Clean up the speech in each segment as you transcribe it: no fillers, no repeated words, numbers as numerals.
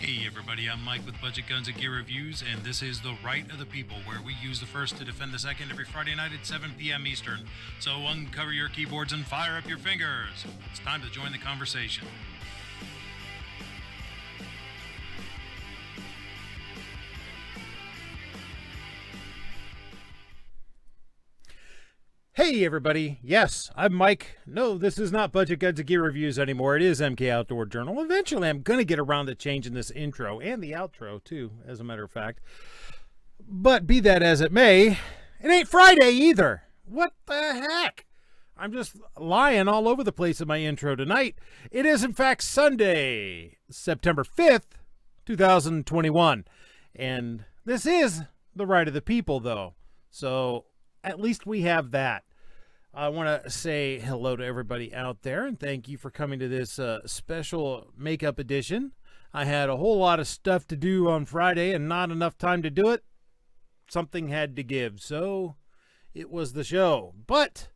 Hey everybody, I'm Mike with Budget Guns and Gear Reviews, and this is The Right of the People, where we use the first to defend the second every Friday night at 7 p.m. Eastern. So uncover your keyboards and fire up your fingers. It's time to join the conversation. Hey everybody, yes, I'm Mike. No, this is not Budget Guns and Gear Reviews anymore. It is MK Outdoor Journal. Eventually I'm going to get around to changing this intro and the outro too, as a matter of fact. But be that as it may, it ain't Friday either. What the heck? I'm just lying all over the place in my intro tonight. It is in fact Sunday, September 5th, 2021. And this is The Right of the People though. So at least we have that. I want to say hello to everybody out there and thank you for coming to this special makeup edition. I had a whole lot of stuff to do on Friday and not enough time to do it. Something had to give, so it was the show. But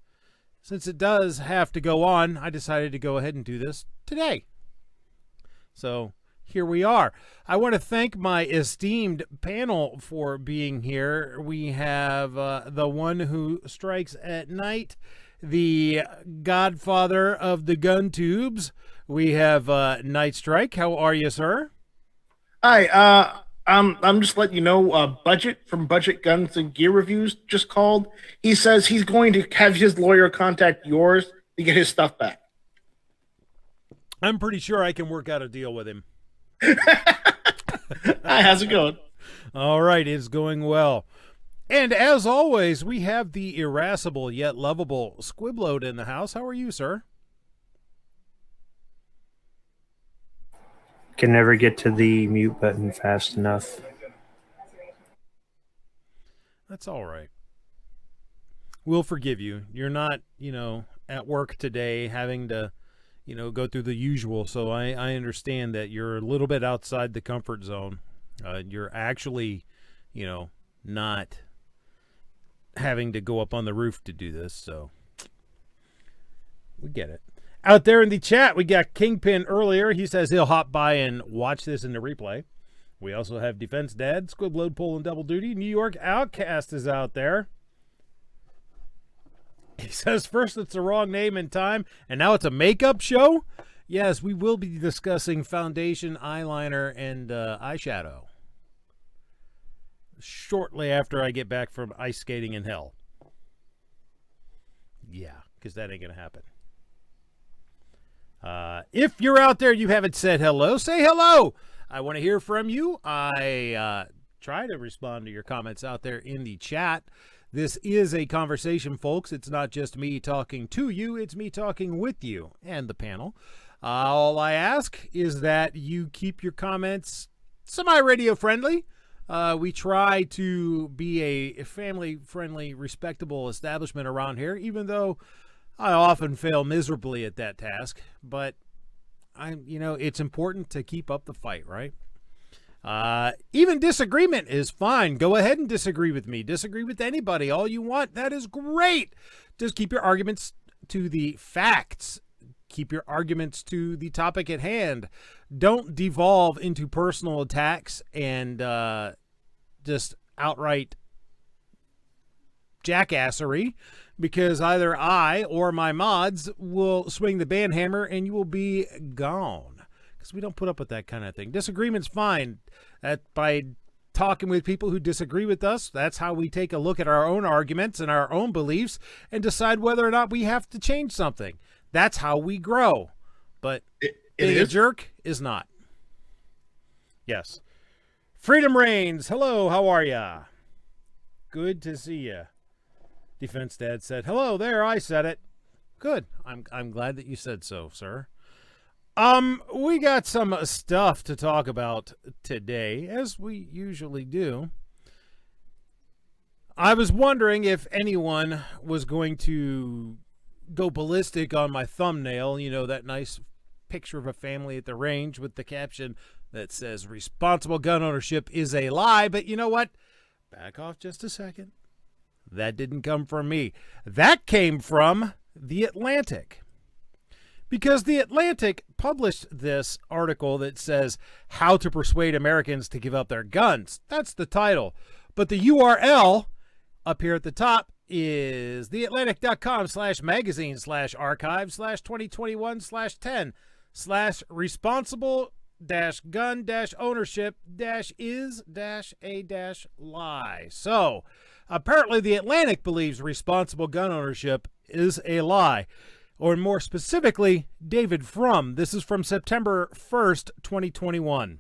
since it does have to go on, I decided to go ahead and do this today. So here we are. I want to thank my esteemed panel for being here. We have the one who strikes at night, the godfather of the gun tubes. We have Night Strike. How are you, sir? Hi, I'm just letting you know, Budget from Budget Guns and Gear Reviews just called. He says he's going to have his lawyer contact yours to get his stuff back. I'm pretty sure I can work out a deal with him. Hi, how's it going? All right, it's going well. And as always, we have the irascible yet lovable Squibload in the house. How are you, sir? Can never get to the mute button fast enough. That's all right. We'll forgive you. You're not, at work today having to go through the usual. So I understand that you're a little bit outside the comfort zone. You're actually, not having to go up on the roof to do this. So we get it. Out there in the chat, we got Kingpin earlier. He says he'll hop by and watch this in the replay. We also have Defense Dad, Squibload pulling double duty. New York Outcast is out there. He says first it's the wrong name and time, and now it's a makeup show? Yes, we will be discussing foundation, eyeliner, and eyeshadow shortly after I get back from ice skating in hell. Yeah, because that ain't going to happen. If you're out there, you haven't said hello, say hello. I want to hear from you. I try to respond to your comments out there in the chat. This is a conversation, folks. It's not just me talking to you. It's me talking with you and the panel. All I ask is that you keep your comments semi-radio friendly. We try to be a family-friendly, respectable establishment around here, even though I often fail miserably at that task. But it's important to keep up the fight, right? Even disagreement is fine. Go ahead and disagree with me. Disagree with anybody. All you want. That is great. Just keep your arguments to the facts. Keep your arguments to the topic at hand. Don't devolve into personal attacks and just outright jackassery, because either I or my mods will swing the band hammer and you will be gone. We don't put up with that kind of thing. Disagreement's fine. By talking with people who disagree with us, that's how we take a look at our own arguments and our own beliefs and decide whether or not we have to change something. That's how we grow. But being a jerk is not. Yes. Freedom Reigns. Hello, how are ya? Good to see ya. Defense Dad said, hello there, I said it. Good. I'm glad that you said so, sir. We got some stuff to talk about today, as we usually do. I was wondering if anyone was going to go ballistic on my thumbnail, that nice picture of a family at the range with the caption that says responsible gun ownership is a lie. But you know what? Back off just a second. That didn't come from me. That came from The Atlantic. Because The Atlantic published this article that says how to persuade Americans to give up their guns. That's the title. But the URL up here at the top is theatlantic.com/magazine/archive/2021/10/responsible-gun-ownership-is-a-lie. So apparently The Atlantic believes responsible gun ownership is a lie. Or more specifically, David Frum. This is from September 1st, 2021.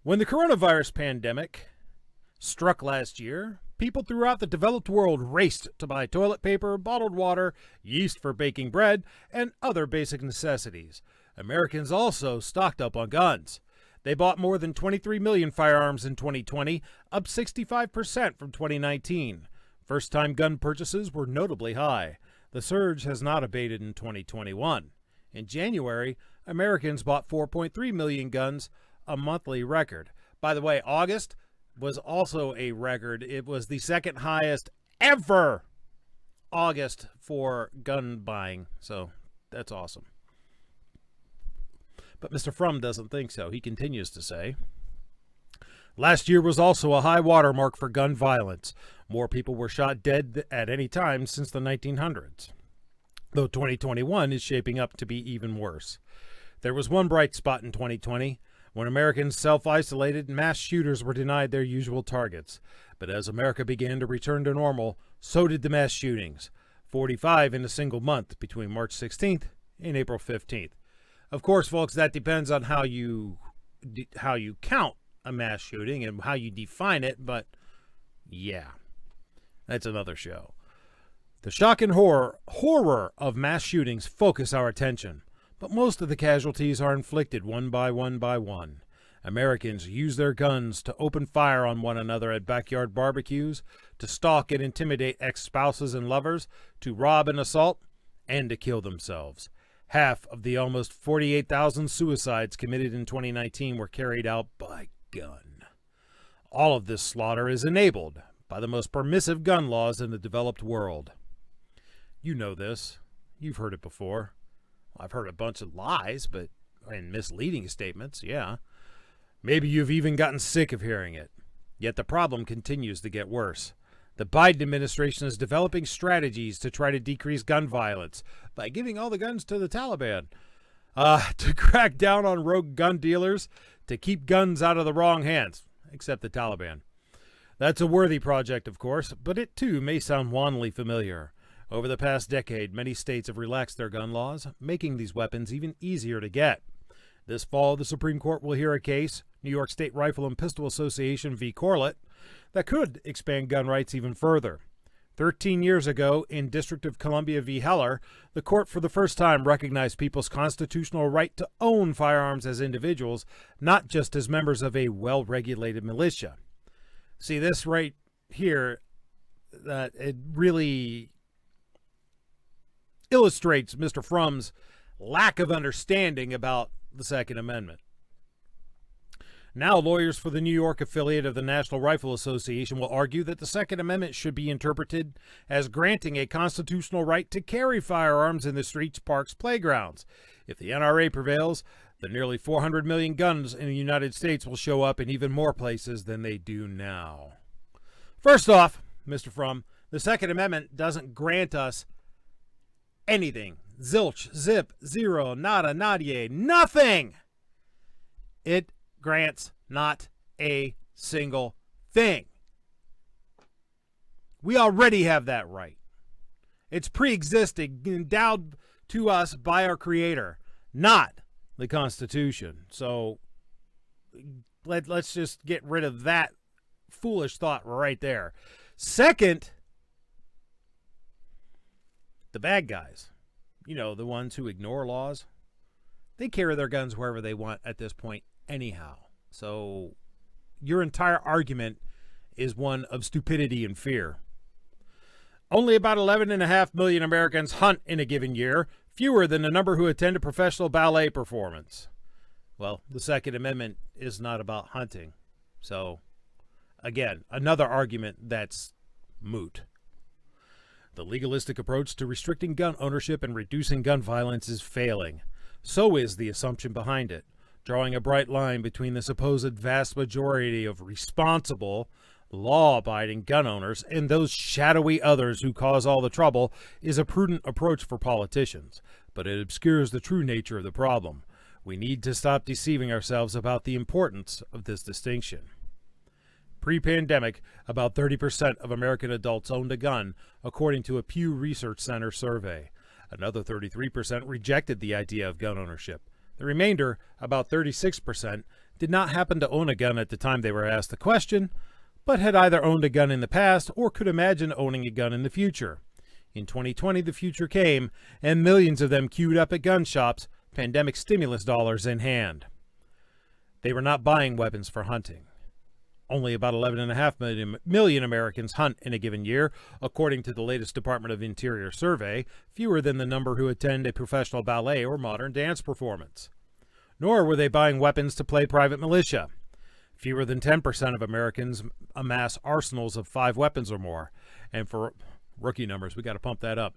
When the coronavirus pandemic struck last year, people throughout the developed world raced to buy toilet paper, bottled water, yeast for baking bread, and other basic necessities. Americans also stocked up on guns. They bought more than 23 million firearms in 2020, up 65% from 2019. First-time gun purchases were notably high. The surge has not abated in 2021. In January, Americans bought 4.3 million guns, a monthly record. By the way, August was also a record. It was the second highest ever August for gun buying. So that's awesome. But Mr. Frum doesn't think so. He continues to say, last year was also a high watermark for gun violence. More people were shot dead at any time since the 1900s, though 2021 is shaping up to be even worse. There was one bright spot in 2020 when Americans self-isolated and mass shooters were denied their usual targets. But as America began to return to normal, so did the mass shootings, 45 in a single month between March 16th and April 15th. Of course, folks, that depends on how you count a mass shooting and how you define it, but yeah, that's another show. The shock and horror of mass shootings focus our attention, but most of the casualties are inflicted one by one. Americans use their guns to open fire on one another at backyard barbecues, to stalk and intimidate ex-spouses and lovers, to rob and assault, and to kill themselves. Half of the almost 48,000 suicides committed in 2019 were carried out by gun. All of this slaughter is enabled by the most permissive gun laws in the developed world. You know this. You've heard it before. I've heard a bunch of lies, and misleading statements, yeah. Maybe you've even gotten sick of hearing it. Yet the problem continues to get worse. The Biden administration is developing strategies to try to decrease gun violence by giving all the guns to the Taliban, to crack down on rogue gun dealers, to keep guns out of the wrong hands, except the Taliban. That's a worthy project, of course, but it too may sound wanly familiar. Over the past decade, many states have relaxed their gun laws, making these weapons even easier to get. This fall, the Supreme Court will hear a case, New York State Rifle and Pistol Association v. Corlett, that could expand gun rights even further. 13 years ago, in District of Columbia v. Heller, the court for the first time recognized people's constitutional right to own firearms as individuals, not just as members of a well-regulated militia. See, this right here, it really illustrates Mr. Frum's lack of understanding about the Second Amendment. Now, lawyers for the New York affiliate of the National Rifle Association will argue that the Second Amendment should be interpreted as granting a constitutional right to carry firearms in the streets, parks, playgrounds. If the NRA prevails, the nearly 400 million guns in the United States will show up in even more places than they do now. First off, Mr. Frum, the Second Amendment doesn't grant us anything. Zilch, zip, zero, nada, nadie, nothing. It grants not a single thing. We already have that right. It's pre-existing, endowed to us by our Creator, not the Constitution. So let's just get rid of that foolish thought right there. Second, the bad guys, the ones who ignore laws, they carry their guns wherever they want at this point anyhow. So your entire argument is one of stupidity and fear. Only about 11.5 million Americans hunt in a given year, fewer than the number who attend a professional ballet performance. Well, the Second Amendment is not about hunting. So, again, another argument that's moot. The legalistic approach to restricting gun ownership and reducing gun violence is failing. So is the assumption behind it. Drawing a bright line between the supposed vast majority of responsible, law-abiding gun owners and those shadowy others who cause all the trouble is a prudent approach for politicians, but it obscures the true nature of the problem. We need to stop deceiving ourselves about the importance of this distinction. Pre-pandemic, about 30% of American adults owned a gun, according to a Pew Research Center survey. Another 33% rejected the idea of gun ownership. The remainder, about 36%, did not happen to own a gun at the time they were asked the question, but had either owned a gun in the past or could imagine owning a gun in the future. In 2020, the future came, and millions of them queued up at gun shops, pandemic stimulus dollars in hand. They were not buying weapons for hunting. Only about 11.5 million Americans hunt in a given year, according to the latest Department of Interior survey, fewer than the number who attend a professional ballet or modern dance performance. Nor were they buying weapons to play private militia. Fewer than 10% of Americans amass arsenals of 5 weapons or more. And for rookie numbers, we got to pump that up.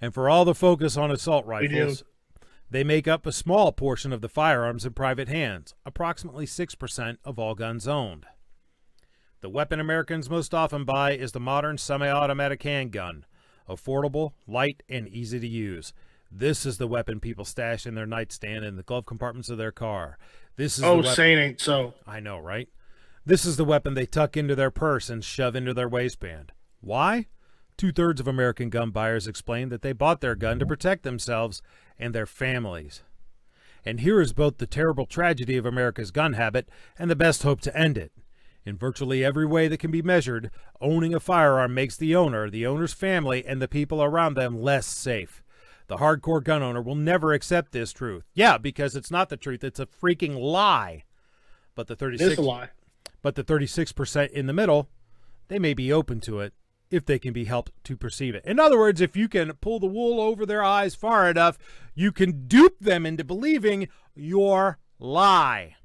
And for all the focus on assault rifles, they make up a small portion of the firearms in private hands, approximately 6% of all guns owned. The weapon Americans most often buy is the modern semi-automatic handgun, affordable, light, and easy to use. This is the weapon people stash in their nightstand and the glove compartments of their car. This is saying ain't so. I know, right? This is the weapon they tuck into their purse and shove into their waistband. Why? 2/3 of American gun buyers explain that they bought their gun to protect themselves and their families. And here is both the terrible tragedy of America's gun habit and the best hope to end it. In virtually every way that can be measured, owning a firearm makes the owner, the owner's family, and the people around them less safe. The hardcore gun owner will never accept this truth. Yeah, because it's not the truth. It's a freaking lie. But the 36, It's a lie. But the 36% in the middle, they may be open to it if they can be helped to perceive it. In other words, if you can pull the wool over their eyes far enough, you can dupe them into believing your lie.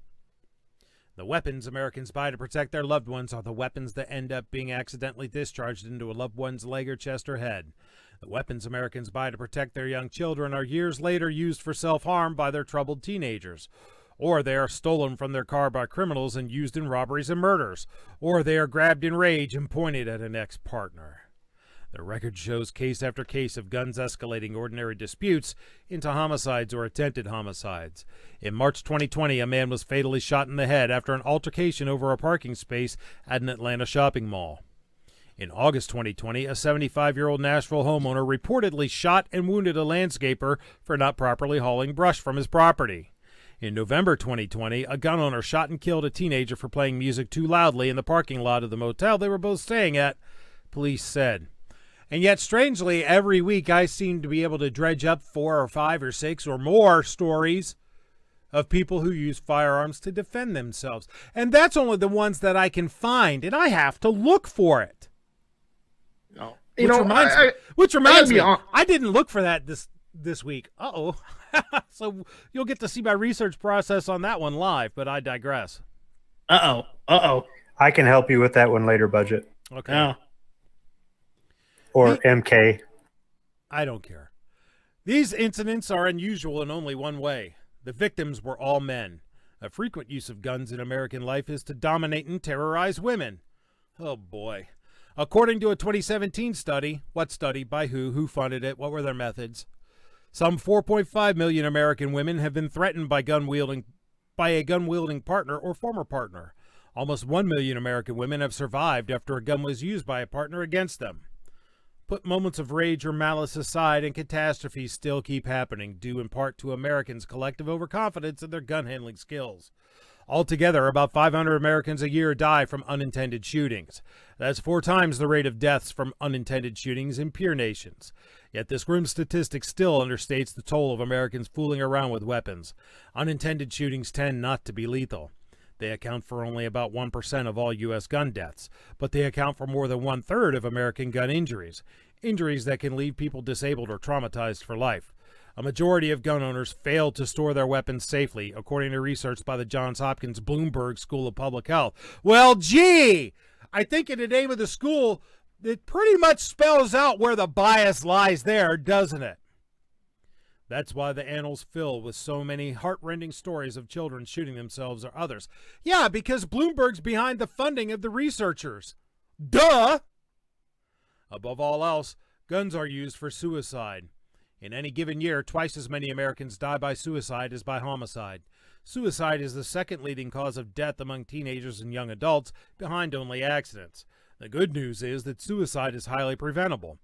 The weapons Americans buy to protect their loved ones are the weapons that end up being accidentally discharged into a loved one's leg or chest or head. The weapons Americans buy to protect their young children are years later used for self-harm by their troubled teenagers. Or they are stolen from their car by criminals and used in robberies and murders. Or they are grabbed in rage and pointed at an ex-partner. The record shows case after case of guns escalating ordinary disputes into homicides or attempted homicides. In March 2020, a man was fatally shot in the head after an altercation over a parking space at an Atlanta shopping mall. In August 2020, a 75-year-old Nashville homeowner reportedly shot and wounded a landscaper for not properly hauling brush from his property. In November 2020, a gun owner shot and killed a teenager for playing music too loudly in the parking lot of the motel they were both staying at, police said. And yet, strangely, every week I seem to be able to dredge up 4 or 5 or 6 or more stories of people who use firearms to defend themselves. And that's only the ones that I can find, and I have to look for it. No. Which reminds me, I didn't look for that this week. Uh-oh. So you'll get to see my research process on that one live, but I digress. Uh-oh. I can help you with that one later, Budget. Okay. Yeah. Or MK. I don't care. These incidents are unusual in only one way. The victims were all men. A frequent use of guns in American life is to dominate and terrorize women. Oh, boy. According to a 2017 study, what study, by who funded it, what were their methods? Some 4.5 million American women have been threatened by a gun-wielding partner or former partner. Almost 1 million American women have survived after a gun was used by a partner against them. Put moments of rage or malice aside, and catastrophes still keep happening, due in part to Americans' collective overconfidence in their gun handling skills. Altogether, about 500 Americans a year die from unintended shootings. That's 4 times the rate of deaths from unintended shootings in peer nations. Yet this grim statistic still understates the toll of Americans fooling around with weapons. Unintended shootings tend not to be lethal. They account for only about 1% of all U.S. gun deaths, but they account for more than 1/3 of American gun injuries, injuries that can leave people disabled or traumatized for life. A majority of gun owners fail to store their weapons safely, according to research by the Johns Hopkins Bloomberg School of Public Health. Well, gee, I think in the name of the school, it pretty much spells out where the bias lies there, doesn't it? That's why the annals fill with so many heartrending stories of children shooting themselves or others. Yeah, because Bloomberg's behind the funding of the researchers. Duh! Above all else, guns are used for suicide. In any given year, twice as many Americans die by suicide as by homicide. Suicide is the second leading cause of death among teenagers and young adults, behind only accidents. The good news is that suicide is highly preventable.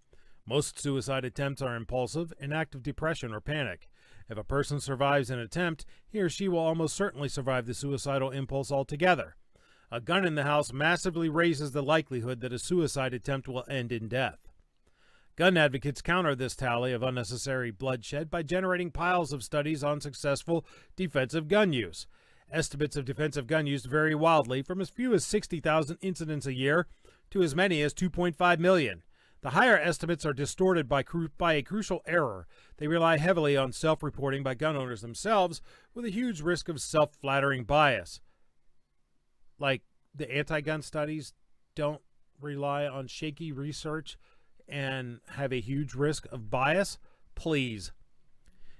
Most suicide attempts are impulsive, an act of depression or panic. If a person survives an attempt, he or she will almost certainly survive the suicidal impulse altogether. A gun in the house massively raises the likelihood that a suicide attempt will end in death. Gun advocates counter this tally of unnecessary bloodshed by generating piles of studies on successful defensive gun use. Estimates of defensive gun use vary wildly, from as few as 60,000 incidents a year to as many as 2.5 million. The higher estimates are distorted by a crucial error. They rely heavily on self-reporting by gun owners themselves, with a huge risk of self-flattering bias. Like, the anti-gun studies don't rely on shaky research and have a huge risk of bias? Please.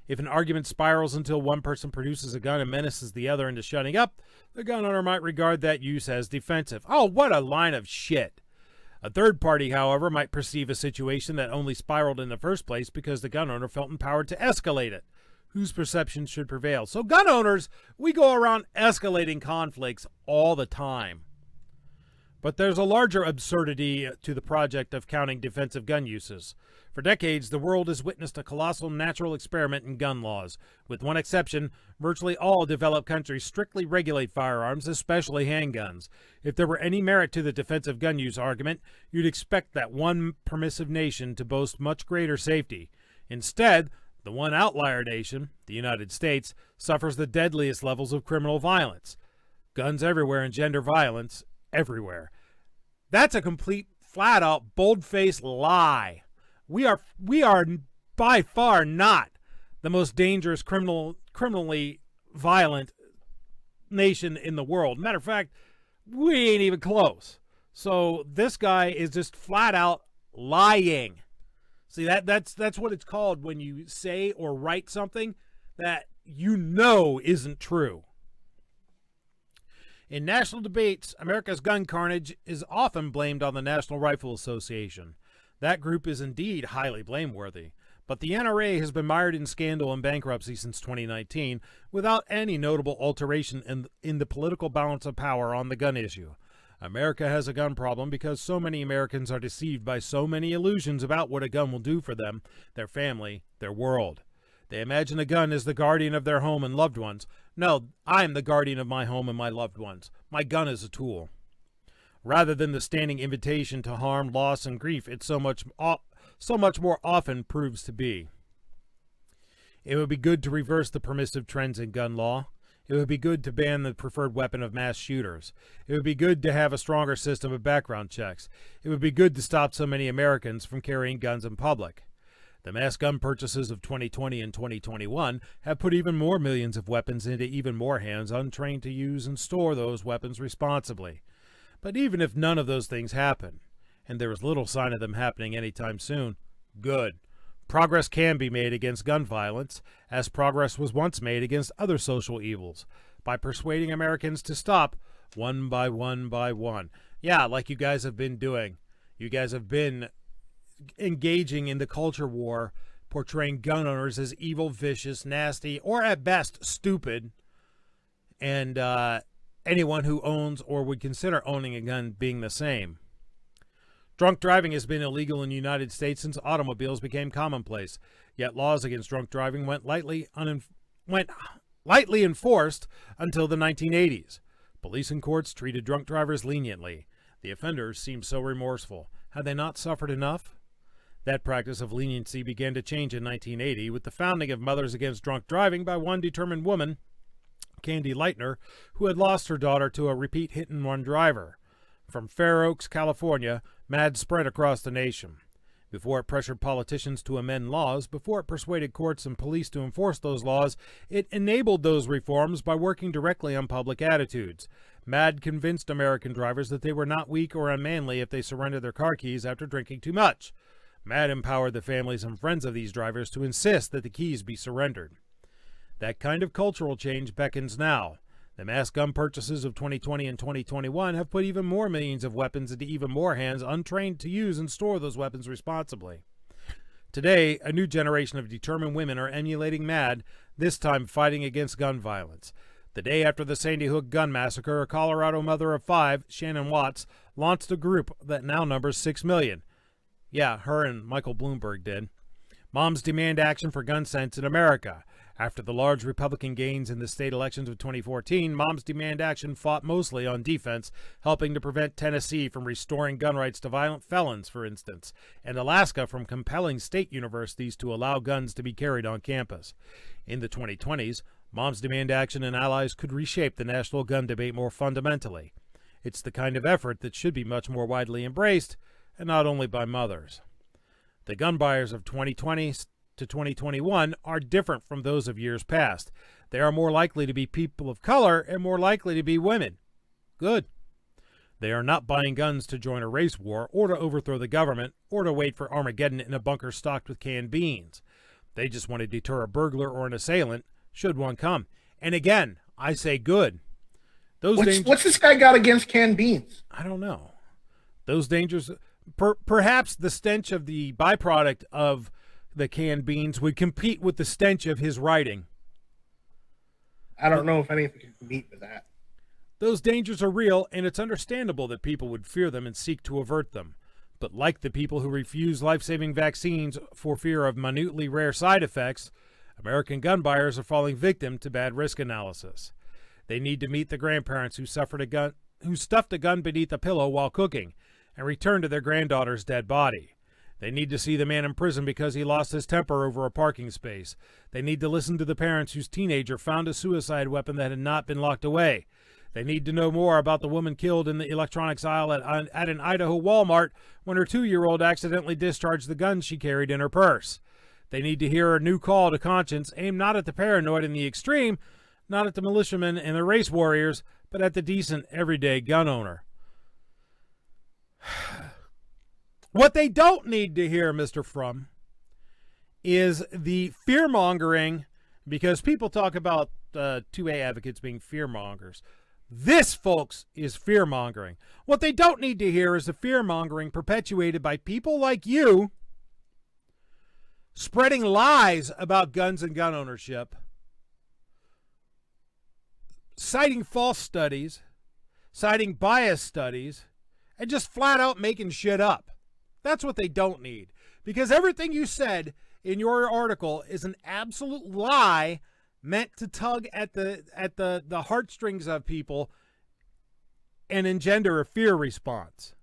If an argument spirals until one person produces a gun and menaces the other into shutting up, the gun owner might regard that use as defensive. Oh, what a line of shit. A third party, however, might perceive a situation that only spiraled in the first place because the gun owner felt empowered to escalate it. Whose perception should prevail? So gun owners, we go around escalating conflicts all the time. But there's a larger absurdity to the project of counting defensive gun uses. For decades, the world has witnessed a colossal natural experiment in gun laws. With one exception, virtually all developed countries strictly regulate firearms, especially handguns. If there were any merit to the defensive gun use argument, you'd expect that one permissive nation to boast much greater safety. Instead, the one outlier nation, the United States, suffers the deadliest levels of criminal violence. Guns everywhere engender violence everywhere. That's a complete, flat-out, bold-faced lie. We are by far not the most dangerous criminally violent nation in the world. Matter of fact, we ain't even close. So this guy is just flat-out lying. See, that's what it's called when you say or write something that you know isn't true. In national debates, America's gun carnage is often blamed on the National Rifle Association. That group is indeed highly blameworthy, but the NRA has been mired in scandal and bankruptcy since 2019 without any notable alteration in the political balance of power on the gun issue. America has a gun problem because so many Americans are deceived by so many illusions about what a gun will do for them, their family, their world. They imagine a gun as the guardian of their home and loved ones. No, I'm the guardian of my home and my loved ones. My gun is a tool. Rather than the standing invitation to harm, loss, and grief it so much more often proves to be. It would be good to reverse the permissive trends in gun law. It would be good to ban the preferred weapon of mass shooters. It would be good to have a stronger system of background checks. It would be good to stop so many Americans from carrying guns in public. The mass gun purchases of 2020 and 2021 have put even more millions of weapons into even more hands untrained to use and store those weapons responsibly. But even if none of those things happen, and there is little sign of them happening anytime soon, good. Progress can be made against gun violence, as progress was once made against other social evils, by persuading Americans to stop one by one by one. Yeah, like you guys have been doing. You guys have been engaging in the culture war, portraying gun owners as evil, vicious, nasty, or at best stupid, and anyone who owns or would consider owning a gun being the same. Drunk driving has been illegal in the United States since automobiles became commonplace, yet laws against drunk driving went lightly enforced until the 1980s. Police and courts treated drunk drivers leniently. The offenders seemed so remorseful. Had they not suffered enough? That practice of leniency began to change in 1980 with the founding of Mothers Against Drunk Driving by one determined woman, Candy Leitner, who had lost her daughter to a repeat hit-and-run driver. From Fair Oaks, California, MAD spread across the nation. Before it pressured politicians to amend laws, before it persuaded courts and police to enforce those laws, it enabled those reforms by working directly on public attitudes. MAD convinced American drivers that they were not weak or unmanly if they surrendered their car keys after drinking too much. MAD empowered the families and friends of these drivers to insist that the keys be surrendered. That kind of cultural change beckons now. The mass gun purchases of 2020 and 2021 have put even more millions of weapons into even more hands untrained to use and store those weapons responsibly. Today, a new generation of determined women are emulating MAD, this time fighting against gun violence. The day after the Sandy Hook gun massacre, a Colorado mother of 5, Shannon Watts, launched a group that now numbers 6 million. Yeah, her and Michael Bloomberg did. Moms demand action for gun sense in America. After the large Republican gains in the state elections of 2014, Moms Demand Action fought mostly on defense, helping to prevent Tennessee from restoring gun rights to violent felons, for instance, and Alaska from compelling state universities to allow guns to be carried on campus. In the 2020s, Moms Demand Action and allies could reshape the national gun debate more fundamentally. It's the kind of effort that should be much more widely embraced, and not only by mothers. The gun buyers of 2020 to 2021 are different from those of years past. They are more likely to be people of color and more likely to be women. Good. They are not buying guns to join a race war or to overthrow the government or to wait for Armageddon in a bunker stocked with canned beans. They just want to deter a burglar or an assailant should one come. And again, I say good. What's this guy got against canned beans? I don't know. Those dangers, perhaps the stench of the byproduct of the canned beans would compete with the stench of his writing. I don't know if anything can compete with that. Those dangers are real, and it's understandable that people would fear them and seek to avert them. But like the people who refuse life-saving vaccines for fear of minutely rare side effects, American gun buyers are falling victim to bad risk analysis. They need to meet the grandparents who stuffed a gun beneath a pillow while cooking and returned to their granddaughter's dead body. They need to see the man in prison because he lost his temper over a parking space. They need to listen to the parents whose teenager found a suicide weapon that had not been locked away. They need to know more about the woman killed in the electronics aisle at an Idaho Walmart when her 2-year-old accidentally discharged the gun she carried in her purse. They need to hear a new call to conscience aimed not at the paranoid in the extreme, not at the militiamen and the race warriors, but at the decent, everyday gun owner. What they don't need to hear, Mr. Frum, is the fear-mongering, because people talk about 2A advocates being fear-mongers. This, folks, is fear-mongering. What they don't need to hear is the fear-mongering perpetuated by people like you spreading lies about guns and gun ownership, citing false studies, citing bias studies, and just flat out making shit up. That's what they don't need, because everything you said in your article is an absolute lie meant to tug at the heartstrings of people and engender a fear response.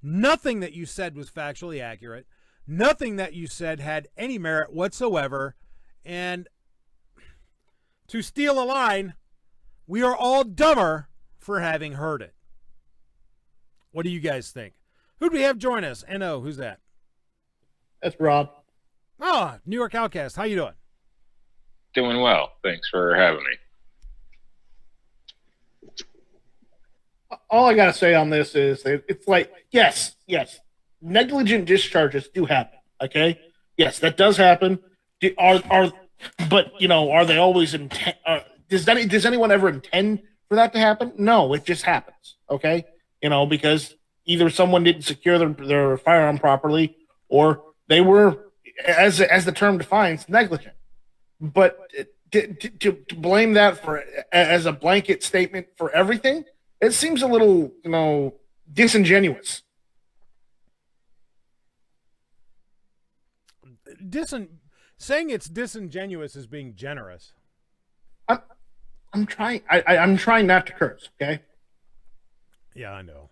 Nothing that you said was factually accurate. Nothing that you said had any merit whatsoever. And to steal a line, we are all dumber for having heard it. What do you guys think? Who do we have join us? N.O., who's that? That's Rob. Oh, New York Outcast. How you doing? Doing well. Thanks for having me. All I got to say on this is it's like, yes, negligent discharges do happen, okay? Yes, that does happen. But, are they always intent? Does anyone ever intend for that to happen? No, it just happens, okay? Because either someone didn't secure their firearm properly, or they were, as the term defines, negligent. But to blame that as a blanket statement for everything, it seems a little, disingenuous. Saying it's disingenuous is being generous. I'm trying. I'm trying not to curse. Okay. Yeah, I know.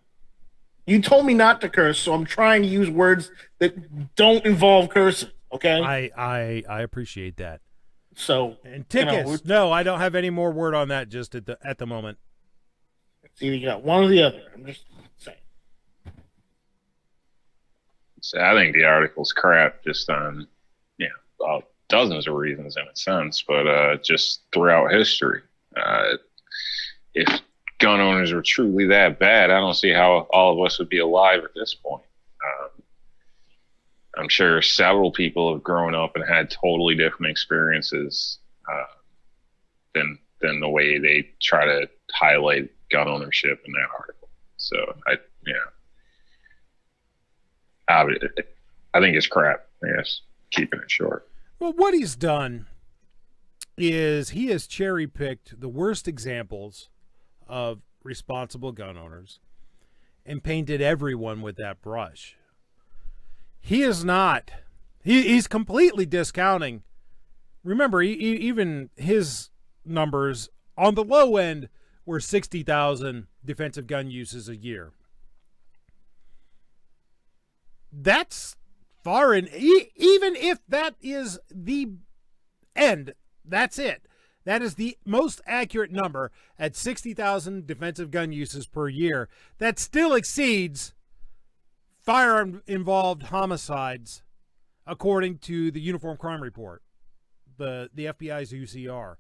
You told me not to curse, so I'm trying to use words that don't involve cursing. Okay. I appreciate that. So and tickets. No, I don't have any more word on that just at the moment. It's either you got one or the other. I'm just saying. So I think the article's crap just on, dozens of reasons in a sense, but just throughout history. If gun owners were truly that bad, I don't see how all of us would be alive at this point. I'm sure several people have grown up and had totally different experiences than the way they try to highlight gun ownership in that article. So I think it's crap. I guess keeping it short. Well, what he's done is he has cherry-picked the worst examples of responsible gun owners and painted everyone with that brush. He is not. He's completely discounting. Remember, even his numbers on the low end were 60,000 defensive gun uses a year. That's far in. Even if that is the end, that's it. That is the most accurate number at 60,000 defensive gun uses per year. That still exceeds firearm-involved homicides, according to the Uniform Crime Report, the FBI's UCR.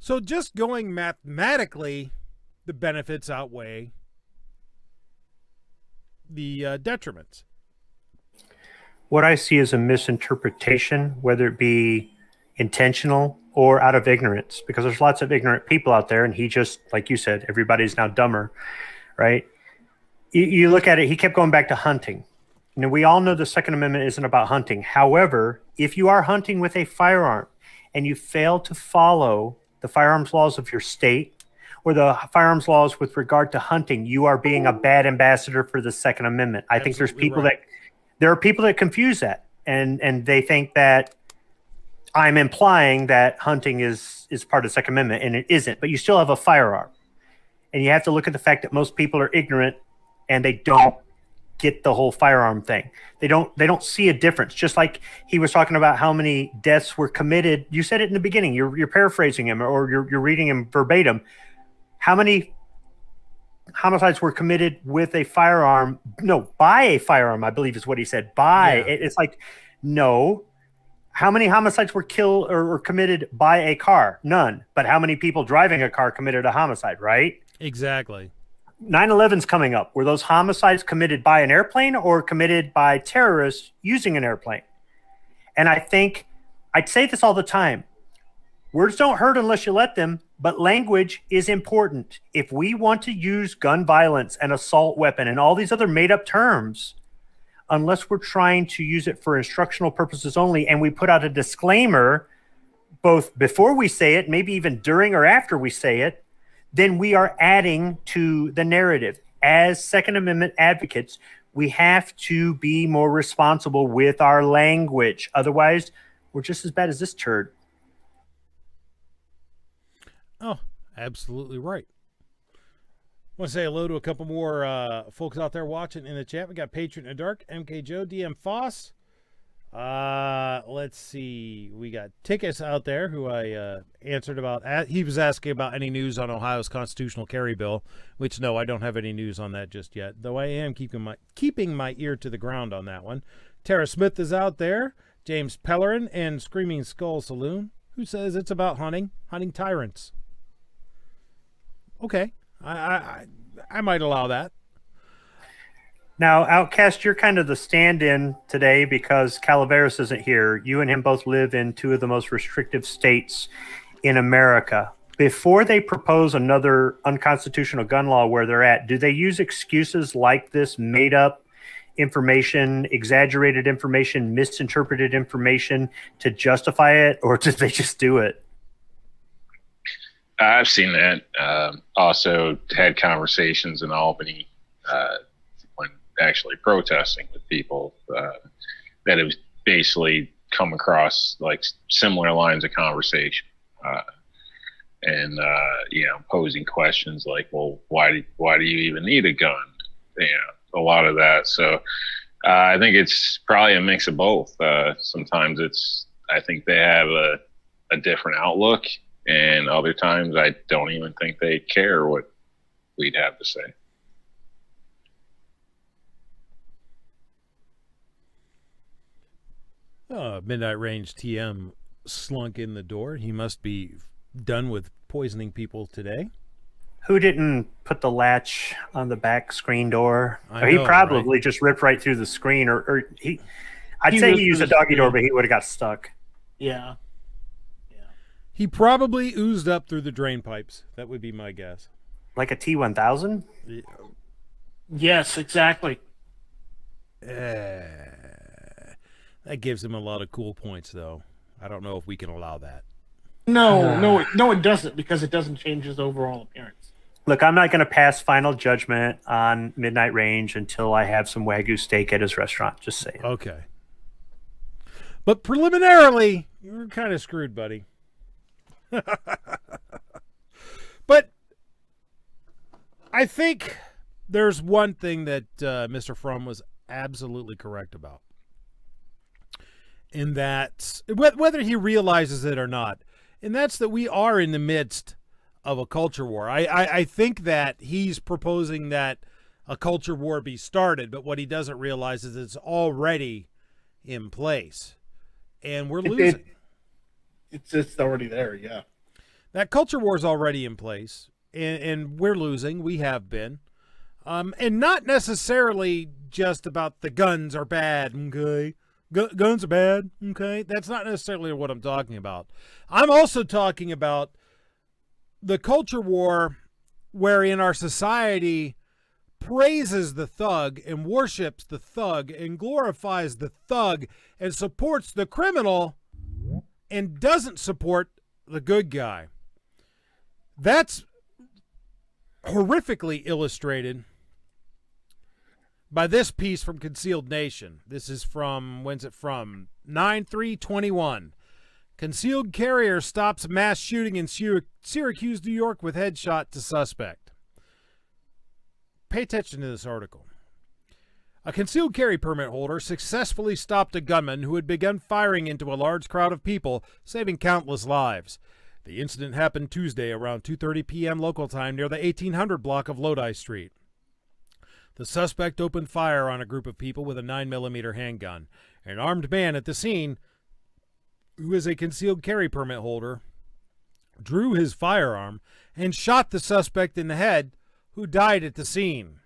So just going mathematically, the benefits outweigh the detriments. What I see is a misinterpretation, whether it be intentional or out of ignorance, because there's lots of ignorant people out there, and he just, like you said, everybody's now dumber, right? You look at it, he kept going back to hunting. Now, we all know the Second Amendment isn't about hunting. However, if you are hunting with a firearm and you fail to follow the firearms laws of your state or the firearms laws with regard to hunting, you are being a bad ambassador for the Second Amendment. I think there are people that confuse that, and they think that I'm implying that hunting is part of the Second Amendment, and it isn't. But you still have a firearm, and you have to look at the fact that most people are ignorant and they don't get the whole firearm thing. They don't see a difference. Just like he was talking about how many deaths were committed. You said it in the beginning. You're paraphrasing him, or you're reading him verbatim. How many homicides were committed with a firearm? No, by a firearm, I believe is what he said. It's like, no. How many homicides were killed or committed by a car? None. But how many people driving a car committed a homicide, right? Exactly. 9/11's coming up. Were those homicides committed by an airplane or committed by terrorists using an airplane? And I think, I'd say this all the time, words don't hurt unless you let them, but language is important. If we want to use gun violence and assault weapon and all these other made-up terms, unless we're trying to use it for instructional purposes only, and we put out a disclaimer both before we say it, maybe even during or after we say it, then we are adding to the narrative. As Second Amendment advocates, we have to be more responsible with our language. Otherwise, we're just as bad as this turd. Oh, absolutely right. I want to say hello to a couple more folks out there watching in the chat. We got Patron in the Dark, MK Joe, DM Foss. Let's see. We got Tickets out there who I answered about. He was asking about any news on Ohio's constitutional carry bill, which no, I don't have any news on that just yet, though I am keeping my ear to the ground on that one. Tara Smith is out there. James Pellerin and Screaming Skull Saloon, who says it's about hunting tyrants. Okay. I might allow that. Now, Outcast, you're kind of the stand-in today because Calaveras isn't here. You and him both live in two of the most restrictive states in America. Before they propose another unconstitutional gun law where they're at, do they use excuses like this made-up information, exaggerated information, misinterpreted information to justify it, or did they just do it? I've seen that. Also had conversations in Albany when actually protesting with people that have basically come across like similar lines of conversation and posing questions like, well, why do you even need a gun? A lot of that. So I think it's probably a mix of both. Sometimes I think they have a different outlook. And other times, I don't even think they care what we'd have to say. Midnight Range TM slunk in the door. He must be done with poisoning people today. Who didn't put the latch on the back screen door. I He know, probably just ripped right through the screen, or I'd He say ripped he used through a the doggy door, screen. but he would have got stuck. Yeah. He probably oozed up through the drain pipes. That would be my guess. Like a T-1000? Yes, exactly. That gives him a lot of cool points, though. I don't know if we can allow that. No, it doesn't, because it doesn't change his overall appearance. Look, I'm not going to pass final judgment on Midnight Range until I have some Wagyu steak at his restaurant. Just saying. Okay. But preliminarily, you're kind of screwed, buddy. But I think there's one thing that Mr. Fromm was absolutely correct about. In that, whether he realizes it or not, and that's that we are in the midst of a culture war. I think that he's proposing that a culture war be started, but what he doesn't realize is it's already in place. And we're losing. It's already there, yeah. That culture war is already in place, and we're losing. We have been. And not necessarily just about the guns are bad, okay? Guns are bad, okay? That's not necessarily what I'm talking about. I'm also talking about the culture war wherein our society praises the thug and worships the thug and glorifies the thug and supports the criminal and doesn't support the good guy. That's horrifically illustrated by this piece from Concealed Nation. This is from, when's it from? 9/3/21. Concealed carrier stops mass shooting in Syracuse, New York with headshot to suspect. Pay attention to this article. A concealed carry permit holder successfully stopped a gunman who had begun firing into a large crowd of people, saving countless lives. The incident happened Tuesday around 2:30 p.m. local time near the 1800 block of Lodi Street. The suspect opened fire on a group of people with a 9mm handgun. An armed man at the scene, who is a concealed carry permit holder, drew his firearm and shot the suspect in the head, who died at the scene.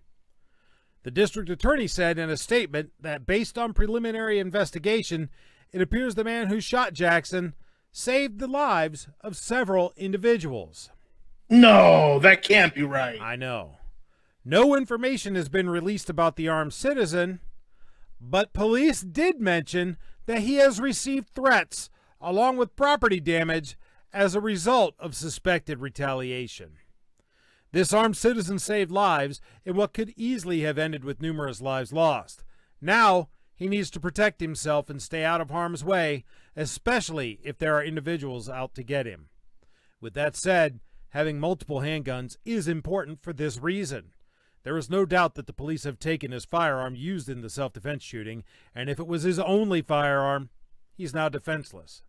The district attorney said in a statement that based on preliminary investigation, it appears the man who shot Jackson saved the lives of several individuals. No, that can't be right. I know. No information has been released about the armed citizen, but police did mention that he has received threats along with property damage as a result of suspected retaliation. This armed citizen saved lives in what could easily have ended with numerous lives lost. Now, he needs to protect himself and stay out of harm's way, especially if there are individuals out to get him. With that said, having multiple handguns is important for this reason. There is no doubt that the police have taken his firearm used in the self-defense shooting, and if it was his only firearm, he's now defenseless.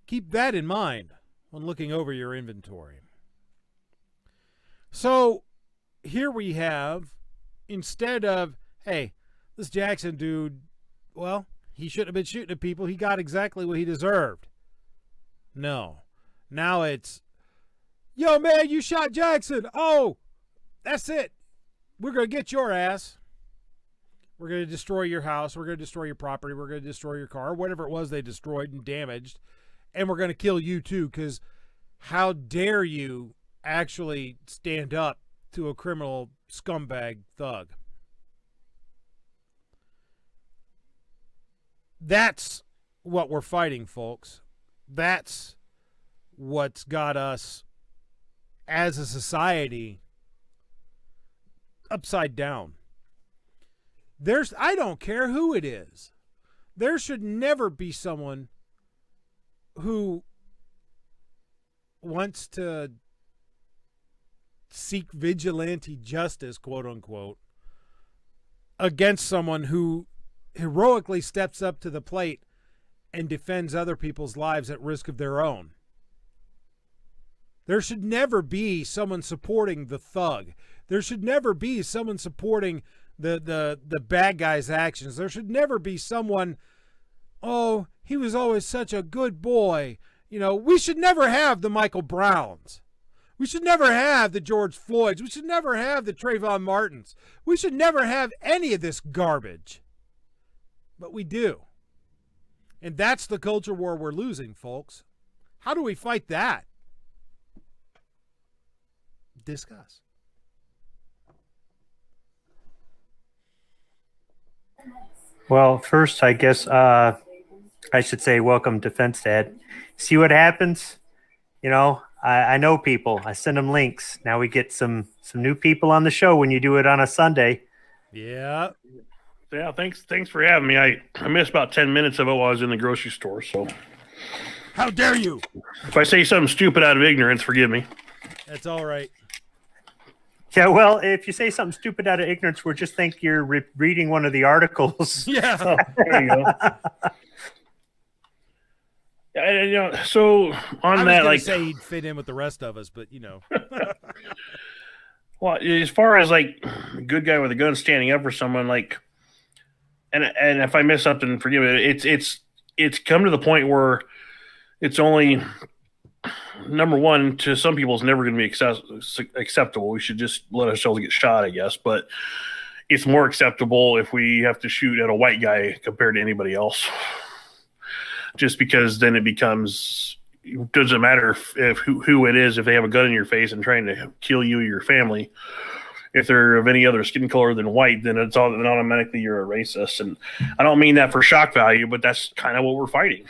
Keep that in mind when looking over your inventory. So, here we have, instead of, hey, this Jackson dude, well, he shouldn't have been shooting at people. He got exactly what he deserved. No. Now it's, yo, man, you shot Jackson. Oh, that's it. We're going to get your ass. We're going to destroy your house. We're going to destroy your property. We're going to destroy your car, whatever it was they destroyed and damaged. And we're going to kill you too, because how dare you actually stand up to a criminal scumbag thug? That's what we're fighting, folks. That's what's got us as a society upside down. I don't care who it is. There should never be someone who wants to seek vigilante justice, quote unquote, against someone who heroically steps up to the plate and defends other people's lives at risk of their own. There should never be someone supporting the thug. There should never be someone supporting the bad guy's actions. There should never be someone, oh, he was always such a good boy. You know, we should never have the Michael Browns. We should never have the George Floyds. We should never have the Trayvon Martins. We should never have any of this garbage. But we do. And that's the culture war we're losing, folks. How do we fight that? Discuss. Well, first, I guess I should say welcome, Defense Dad. See what happens? You know, I know people. I send them links. Now we get some new people on the show when you do it on a Sunday. Yeah. Yeah, thanks for having me. I missed about 10 minutes of it while I was in the grocery store. So, how dare you? If I say something stupid out of ignorance, forgive me. That's all right. Yeah, well, if you say something stupid out of ignorance, we'll just think you're reading one of the articles. Yeah. Oh, there you go. You know, so on that, like, say he'd fit in with the rest of us, but you know. Well, as far as like a good guy with a gun standing up for someone, like, and if I miss something, forgive me. It's come to the point where it's only, number one, to some people, it's never going to be acceptable. We should just let ourselves get shot, I guess. But it's more acceptable if we have to shoot at a white guy compared to anybody else. Just because then it becomes, it doesn't matter if who it is, if they have a gun in your face and trying to kill you or your family. If they're of any other skin color than white, then it's all, then automatically you're a racist. And I don't mean that for shock value, but that's kind of what we're fighting.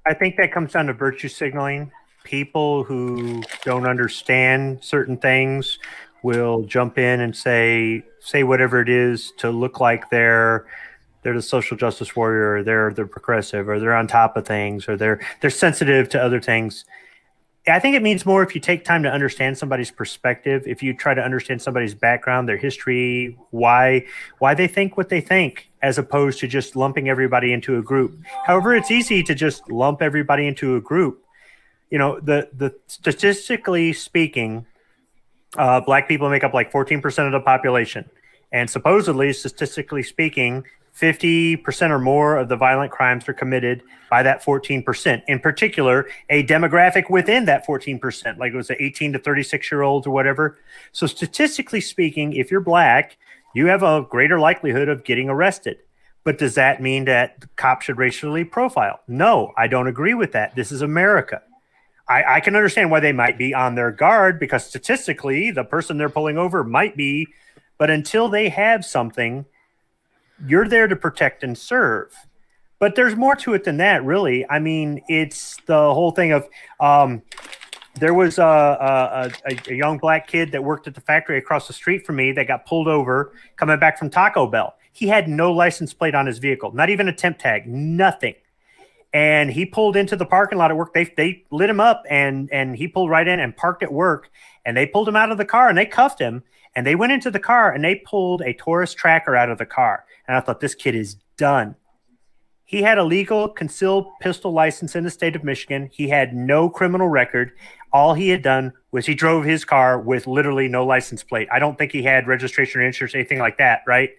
I think that comes down to virtue signaling. People who don't understand certain things will jump in and say whatever it is to look like they're the social justice warrior, or they're progressive, or they're on top of things, or they're sensitive to other things. I think it means more if you take time to understand somebody's perspective, if you try to understand somebody's background, their history, why they think what they think, as opposed to just lumping everybody into a group. However, it's easy to just lump everybody into a group. You know, the statistically speaking, black people make up like 14% of the population. And supposedly, statistically speaking, 50% or more of the violent crimes are committed by that 14%. In particular, a demographic within that 14%, like it was the 18 to 36-year-olds or whatever. So statistically speaking, if you're black, you have a greater likelihood of getting arrested. But does that mean that cops should racially profile? No, I don't agree with that. This is America. I can understand why they might be on their guard, because statistically, the person they're pulling over might be, but until they have something, you're there to protect and serve. But there's more to it than that, really. I mean, it's the whole thing of there was a young black kid that worked at the factory across the street from me that got pulled over coming back from Taco Bell. He had no license plate on his vehicle, not even a temp tag, nothing. And he pulled into the parking lot at work. They lit him up, and he pulled right in and parked at work. And they pulled him out of the car, and they cuffed him. And they went into the car, and they pulled a Taurus tracker out of the car. And I thought, this kid is done. He had a legal concealed pistol license in the state of Michigan. He had no criminal record. All he had done was he drove his car with literally no license plate. I don't think he had registration or insurance, anything like that, right?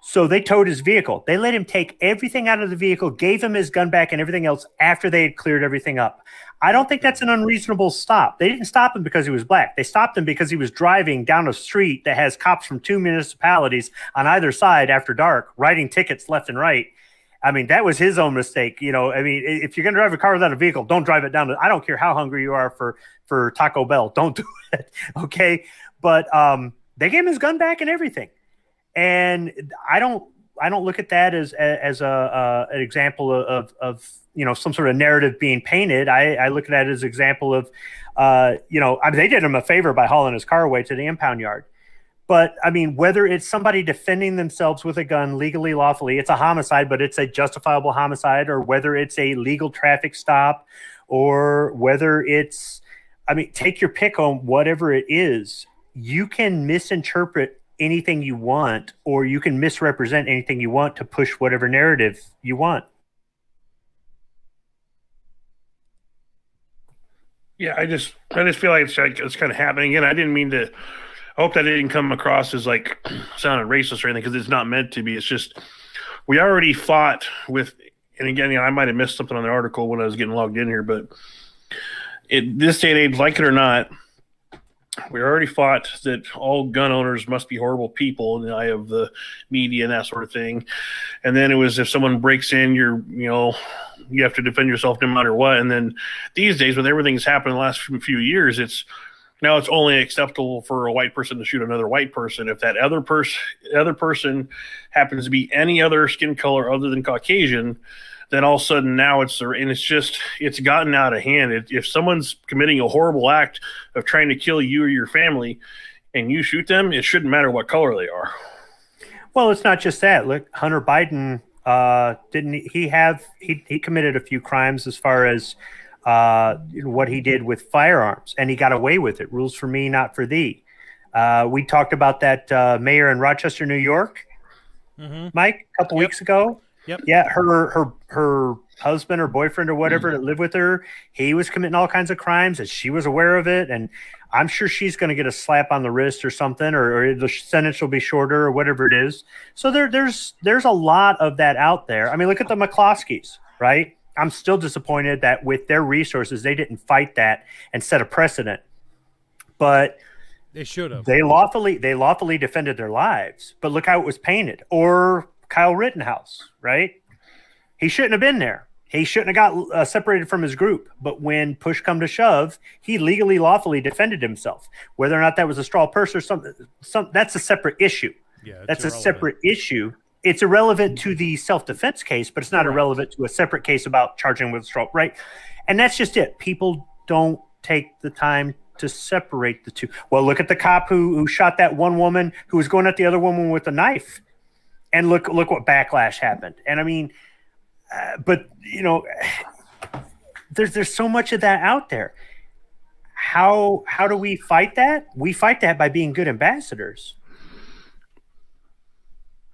So they towed his vehicle. They let him take everything out of the vehicle, gave him his gun back and everything else after they had cleared everything up. I don't think that's an unreasonable stop. They didn't stop him because he was black. They stopped him because he was driving down a street that has cops from 2 municipalities on either side after dark, writing tickets left and right. I mean, that was his own mistake. You know, I mean, if you're going to drive a car without a vehicle, don't drive it down. I don't care how hungry you are for Taco Bell. Don't do it. Okay. But they gave him his gun back and everything. And I don't look at that as an example of you know, some sort of narrative being painted. I look at that as an example of you know, I mean, they did him a favor by hauling his car away to the impound yard. But I mean, whether it's somebody defending themselves with a gun legally, lawfully, it's a homicide, but it's a justifiable homicide, or whether it's a legal traffic stop, or whether it's, I mean, take your pick on whatever it is. You can misinterpret anything you want, or you can misrepresent anything you want to push whatever narrative you want. Yeah, I just feel like it's kind of happening again. I didn't mean to. I hope that didn't come across as like sounding racist or anything, because it's not meant to be. It's just we already fought with, and again, I might have missed something on the article when I was getting logged in here, but this day and age, like it or not, we already fought that all gun owners must be horrible people in the eye of the media and that sort of thing. And then it was, if someone breaks in, you have to defend yourself no matter what. And then these days, with everything that's happened in the last few years, it's only acceptable for a white person to shoot another white person. If that other person happens to be any other skin color other than Caucasian, then all of a sudden now it's gotten out of hand. If someone's committing a horrible act of trying to kill you or your family and you shoot them, it shouldn't matter what color they are. Well, it's not just that. Look, Hunter Biden, he committed a few crimes as far as what he did with firearms, and he got away with it. Rules for me, not for thee. We talked about that mayor in Rochester, New York, Mike, a couple weeks ago. Yep. Yeah, her husband or boyfriend or whatever that lived with her, he was committing all kinds of crimes, and she was aware of it. And I'm sure she's going to get a slap on the wrist or something, or the sentence will be shorter or whatever it is. So there's a lot of that out there. I mean, look at the McCloskeys, right? I'm still disappointed that with their resources, they didn't fight that and set a precedent. But they should have. They lawfully defended their lives. But look how it was painted. Or Kyle Rittenhouse, right? He shouldn't have been there. He shouldn't have got separated from his group. But when push come to shove, he legally, lawfully defended himself. Whether or not that was a straw purse or something, that's a separate issue. Yeah, that's irrelevant. A separate issue. It's irrelevant to the self-defense case, but it's not irrelevant to a separate case about charging with straw, right? And that's just it. People don't take the time to separate the two. Well, look at the cop who shot that one woman who was going at the other woman with a knife. And look what backlash happened. And I mean, but there's so much of that out there. How do we fight that? We fight that by being good ambassadors.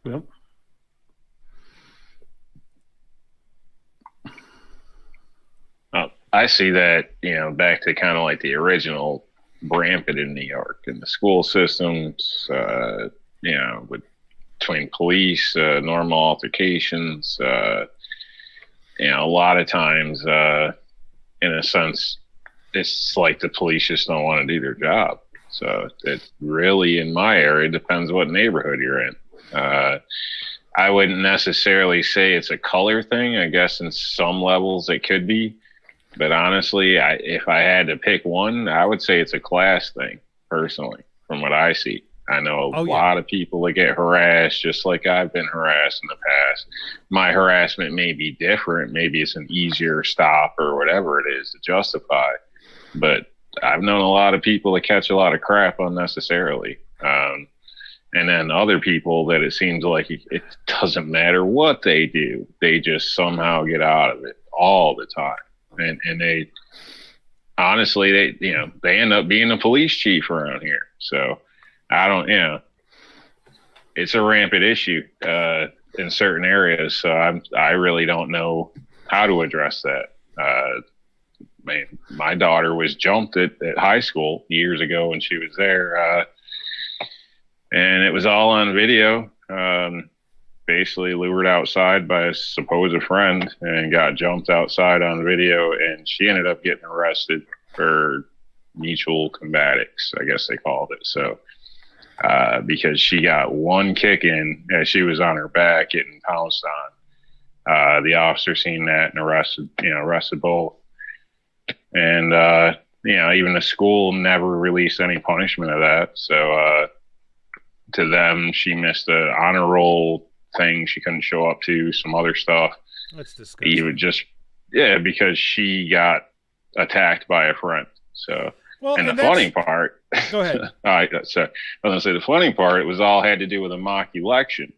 Yep. I see that, back to kind of like the original rampant in New York and the school systems, with between police, normal altercations, a lot of times, in a sense, it's like the police just don't want to do their job. So it really, in my area, depends what neighborhood you're in. I wouldn't necessarily say it's a color thing. I guess in some levels it could be. But honestly, if I had to pick one, I would say it's a class thing, personally, from what I see. I know a lot of people that get harassed, just like I've been harassed in the past. My harassment may be different. Maybe it's an easier stop or whatever it is to justify. But I've known a lot of people that catch a lot of crap unnecessarily. And then other people that it seems like it doesn't matter what they do. They just somehow get out of it all the time. And they, honestly, they end up being a police chief around here. So I don't, it's a rampant issue in certain areas. So I really don't know how to address that. My daughter was jumped at high school years ago when she was there. And it was all on video. Basically lured outside by a supposed friend and got jumped outside on video, and she ended up getting arrested for mutual combatics, I guess they called it. So because she got one kick in as she was on her back getting pounced on. The officer seen that and arrested both. And even the school never released any punishment of that. So to them, she missed the honor roll thing. She couldn't show up to some other stuff. That's disgusting. Even because she got attacked by a friend. So, and the funny part. Go ahead. All right. So I was gonna say the funny part. It was all had to do with a mock election.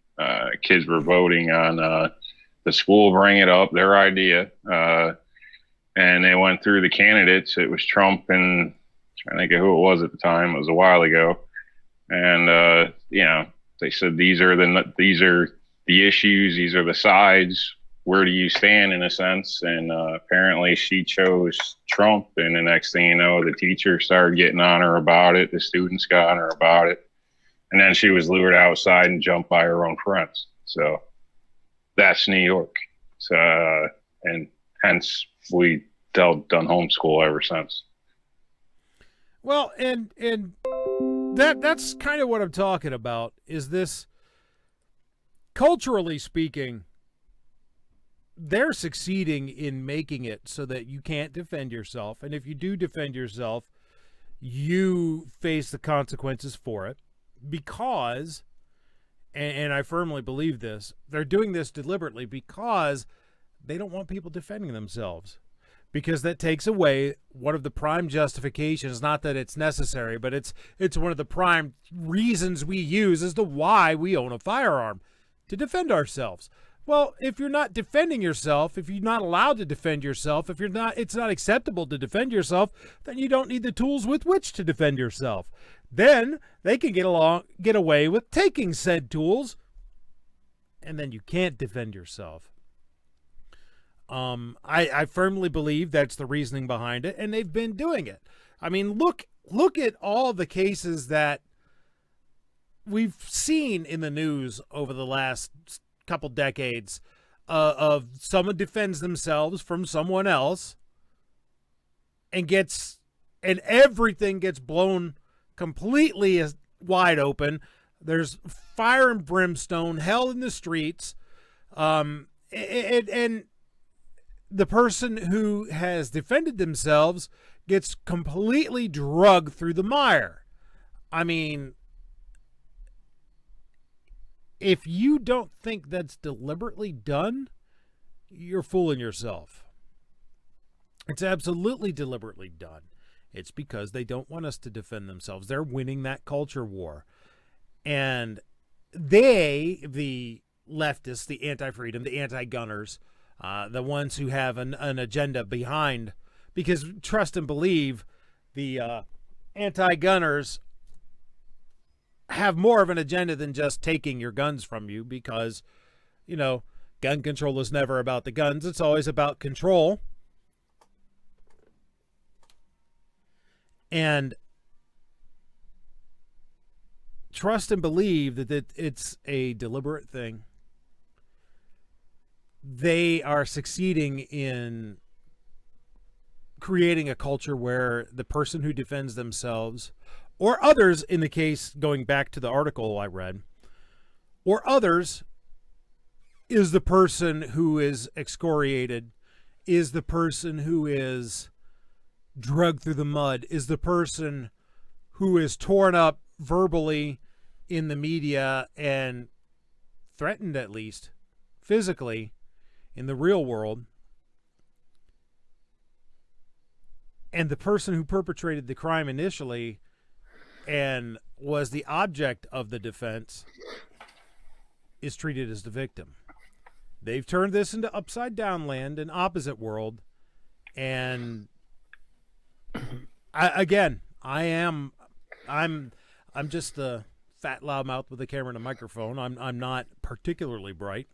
Kids were voting on the school bring it up, their idea, and they went through the candidates. It was Trump and I think who it was at the time. It was a while ago, and they said these are the issues, these are the sides. Where do you stand in a sense? And apparently she chose Trump. And the next thing you know, the teacher started getting on her about it. The students got on her about it. And then she was lured outside and jumped by her own friends. So that's New York. So, and hence we done homeschool ever since. Well, and that's kind of what I'm talking about, is this, culturally speaking, they're succeeding in making it so that you can't defend yourself. And if you do defend yourself, you face the consequences for it, because, and I firmly believe this, they're doing this deliberately because they don't want people defending themselves. Because that takes away one of the prime justifications, not that it's necessary, but it's one of the prime reasons we use as to why we own a firearm, to defend ourselves. Well, if you're not defending yourself, if you're not allowed to defend yourself, if it's not acceptable to defend yourself, then you don't need the tools with which to defend yourself. Then they can get away with taking said tools, and then you can't defend yourself. I firmly believe that's the reasoning behind it, and they've been doing it. I mean, look at all the cases that we've seen in the news over the last couple decades, of someone defends themselves from someone else and everything gets blown completely wide open. There's fire and brimstone, hell in the streets, and the person who has defended themselves gets completely drugged through the mire. I mean, if you don't think that's deliberately done, you're fooling yourself. It's absolutely deliberately done. It's because they don't want us to defend themselves. They're winning that culture war. And they, the leftists, the anti-freedom, the anti-gunners, the ones who have an agenda behind, because trust and believe, the anti-gunners have more of an agenda than just taking your guns from you, because, gun control is never about the guns. It's always about control. And trust and believe that it's a deliberate thing. They are succeeding in creating a culture where the person who defends themselves, or others, in the case, going back to the article I read, or others, is the person who is excoriated, is the person who is drugged through the mud, is the person who is torn up verbally in the media and threatened, at least physically, in the real world. And the person who perpetrated the crime initially and was the object of the defense is treated as the victim. They've turned this into upside down land, an opposite world. And I'm just a fat loudmouth with a camera and a microphone. I'm not particularly bright,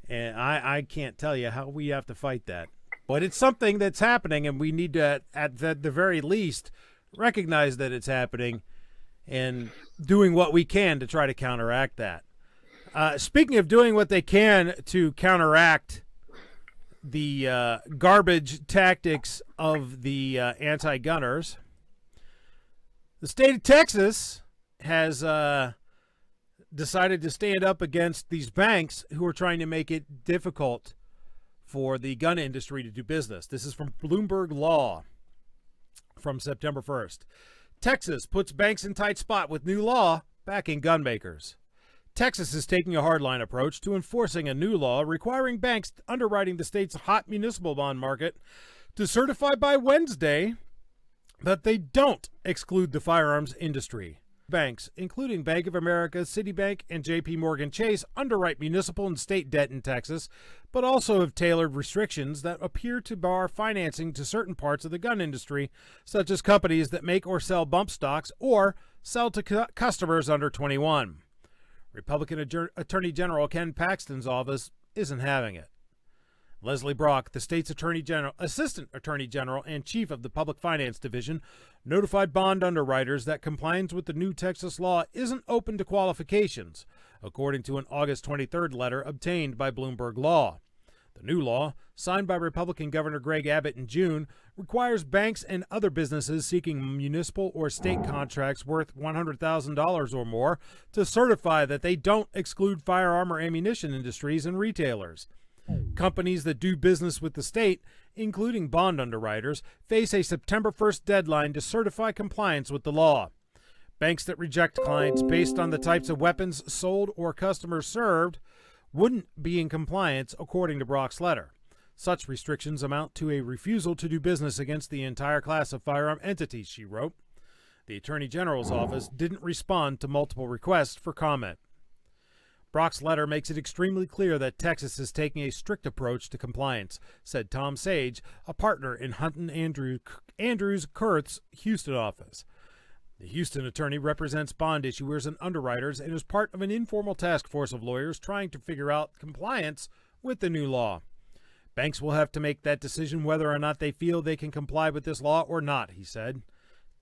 and I can't tell you how we have to fight that. But it's something that's happening, and we need to, at the very least, recognize that it's happening and doing what we can to try to counteract that. Speaking of doing what they can to counteract the garbage tactics of the anti-gunners, the state of Texas has decided to stand up against these banks who are trying to make it difficult for the gun industry to do business. This is from Bloomberg Law from September 1st. Texas puts banks in tight spot with new law backing gun makers. Texas is taking a hardline approach to enforcing a new law requiring banks underwriting the state's hot municipal bond market to certify by Wednesday that they don't exclude the firearms industry. Banks, including Bank of America, Citibank, and J.P. Morgan Chase, underwrite municipal and state debt in Texas, but also have tailored restrictions that appear to bar financing to certain parts of the gun industry, such as companies that make or sell bump stocks or sell to customers under 21. Republican Attorney General Ken Paxton's office isn't having it. Leslie Brock, the state's Assistant Attorney General and Chief of the Public Finance Division, notified bond underwriters that compliance with the new Texas law isn't open to qualifications, according to an August 23rd letter obtained by Bloomberg Law. The new law, signed by Republican Governor Greg Abbott in June, requires banks and other businesses seeking municipal or state contracts worth $100,000 or more to certify that they don't exclude firearm or ammunition industries and retailers. Companies that do business with the state, including bond underwriters, face a September 1st deadline to certify compliance with the law. Banks that reject clients based on the types of weapons sold or customers served wouldn't be in compliance, according to Brock's letter. Such restrictions amount to a refusal to do business against the entire class of firearm entities, she wrote. The Attorney General's office didn't respond to multiple requests for comment. Brock's letter makes it extremely clear that Texas is taking a strict approach to compliance, said Tom Sage, a partner in Hunton Andrews Kurth's Houston office. The Houston attorney represents bond issuers and underwriters and is part of an informal task force of lawyers trying to figure out compliance with the new law. Banks will have to make that decision whether or not they feel they can comply with this law or not, he said.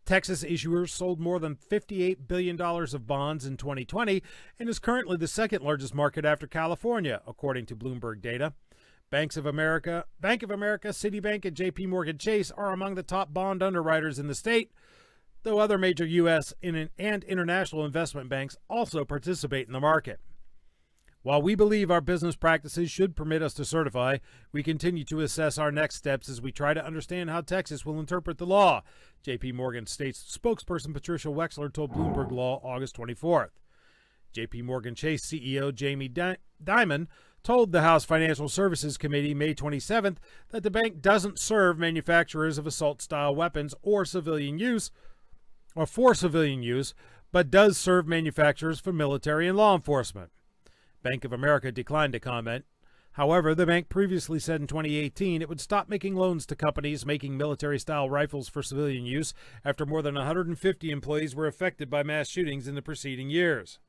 Texas issuers sold more than $58 billion of bonds in 2020 and is currently the second largest market after California, according to Bloomberg data. Bank of America, Citibank, and J.P. Morgan Chase are among the top bond underwriters in the state, though other major U.S. and international investment banks also participate in the market. While we believe our business practices should permit us to certify, we continue to assess our next steps as we try to understand how Texas will interpret the law, J.P. Morgan State's spokesperson Patricia Wexler told Bloomberg Law August 24th. J.P. Morgan Chase CEO Jamie Dimon told the House Financial Services Committee May 27th that the bank doesn't serve manufacturers of assault-style weapons or for civilian use, but does serve manufacturers for military and law enforcement. Bank of America declined to comment. However, the bank previously said in 2018 it would stop making loans to companies making military-style rifles for civilian use after more than 150 employees were affected by mass shootings in the preceding years.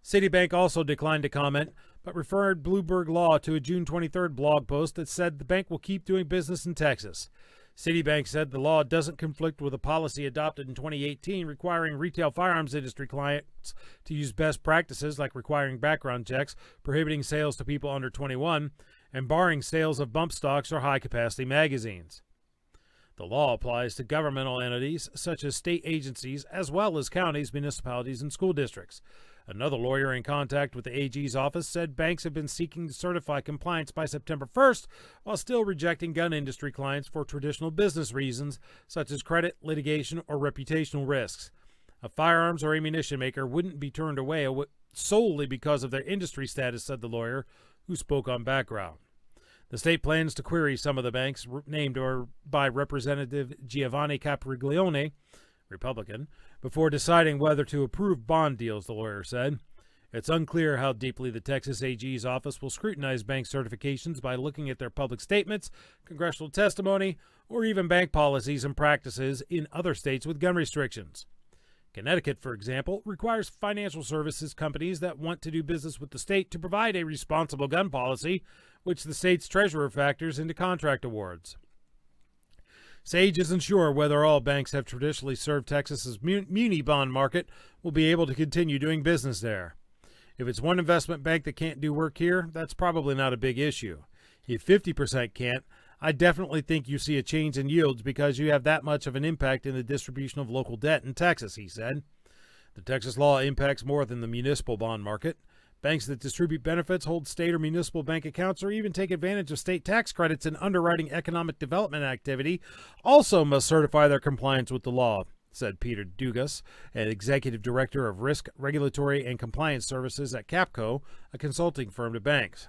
Citibank also declined to comment, but referred Bloomberg Law to a June 23rd blog post that said the bank will keep doing business in Texas. Citibank said the law doesn't conflict with a policy adopted in 2018 requiring retail firearms industry clients to use best practices like requiring background checks, prohibiting sales to people under 21, and barring sales of bump stocks or high-capacity magazines. The law applies to governmental entities such as state agencies as well as counties, municipalities, and school districts. Another lawyer in contact with the AG's office said banks have been seeking to certify compliance by September 1st while still rejecting gun industry clients for traditional business reasons such as credit, litigation, or reputational risks. A firearms or ammunition maker wouldn't be turned away solely because of their industry status, said the lawyer, who spoke on background. The state plans to query some of the banks named by Representative Giovanni Capriglione, Republican, before deciding whether to approve bond deals, the lawyer said. It's unclear how deeply the Texas AG's office will scrutinize bank certifications by looking at their public statements, congressional testimony, or even bank policies and practices in other states with gun restrictions. Connecticut, for example, requires financial services companies that want to do business with the state to provide a responsible gun policy, which the state's treasurer factors into contract awards. Sage isn't sure whether all banks have traditionally served Texas's muni bond market will be able to continue doing business there. If it's one investment bank that can't do work here, that's probably not a big issue. If 50% can't, I definitely think you see a change in yields because you have that much of an impact in the distribution of local debt in Texas, he said. The Texas law impacts more than the municipal bond market. Banks that distribute benefits, hold state or municipal bank accounts, or even take advantage of state tax credits in underwriting economic development activity also must certify their compliance with the law, said Peter Dugas, an executive director of Risk, Regulatory, and Compliance Services at Capco, a consulting firm to banks.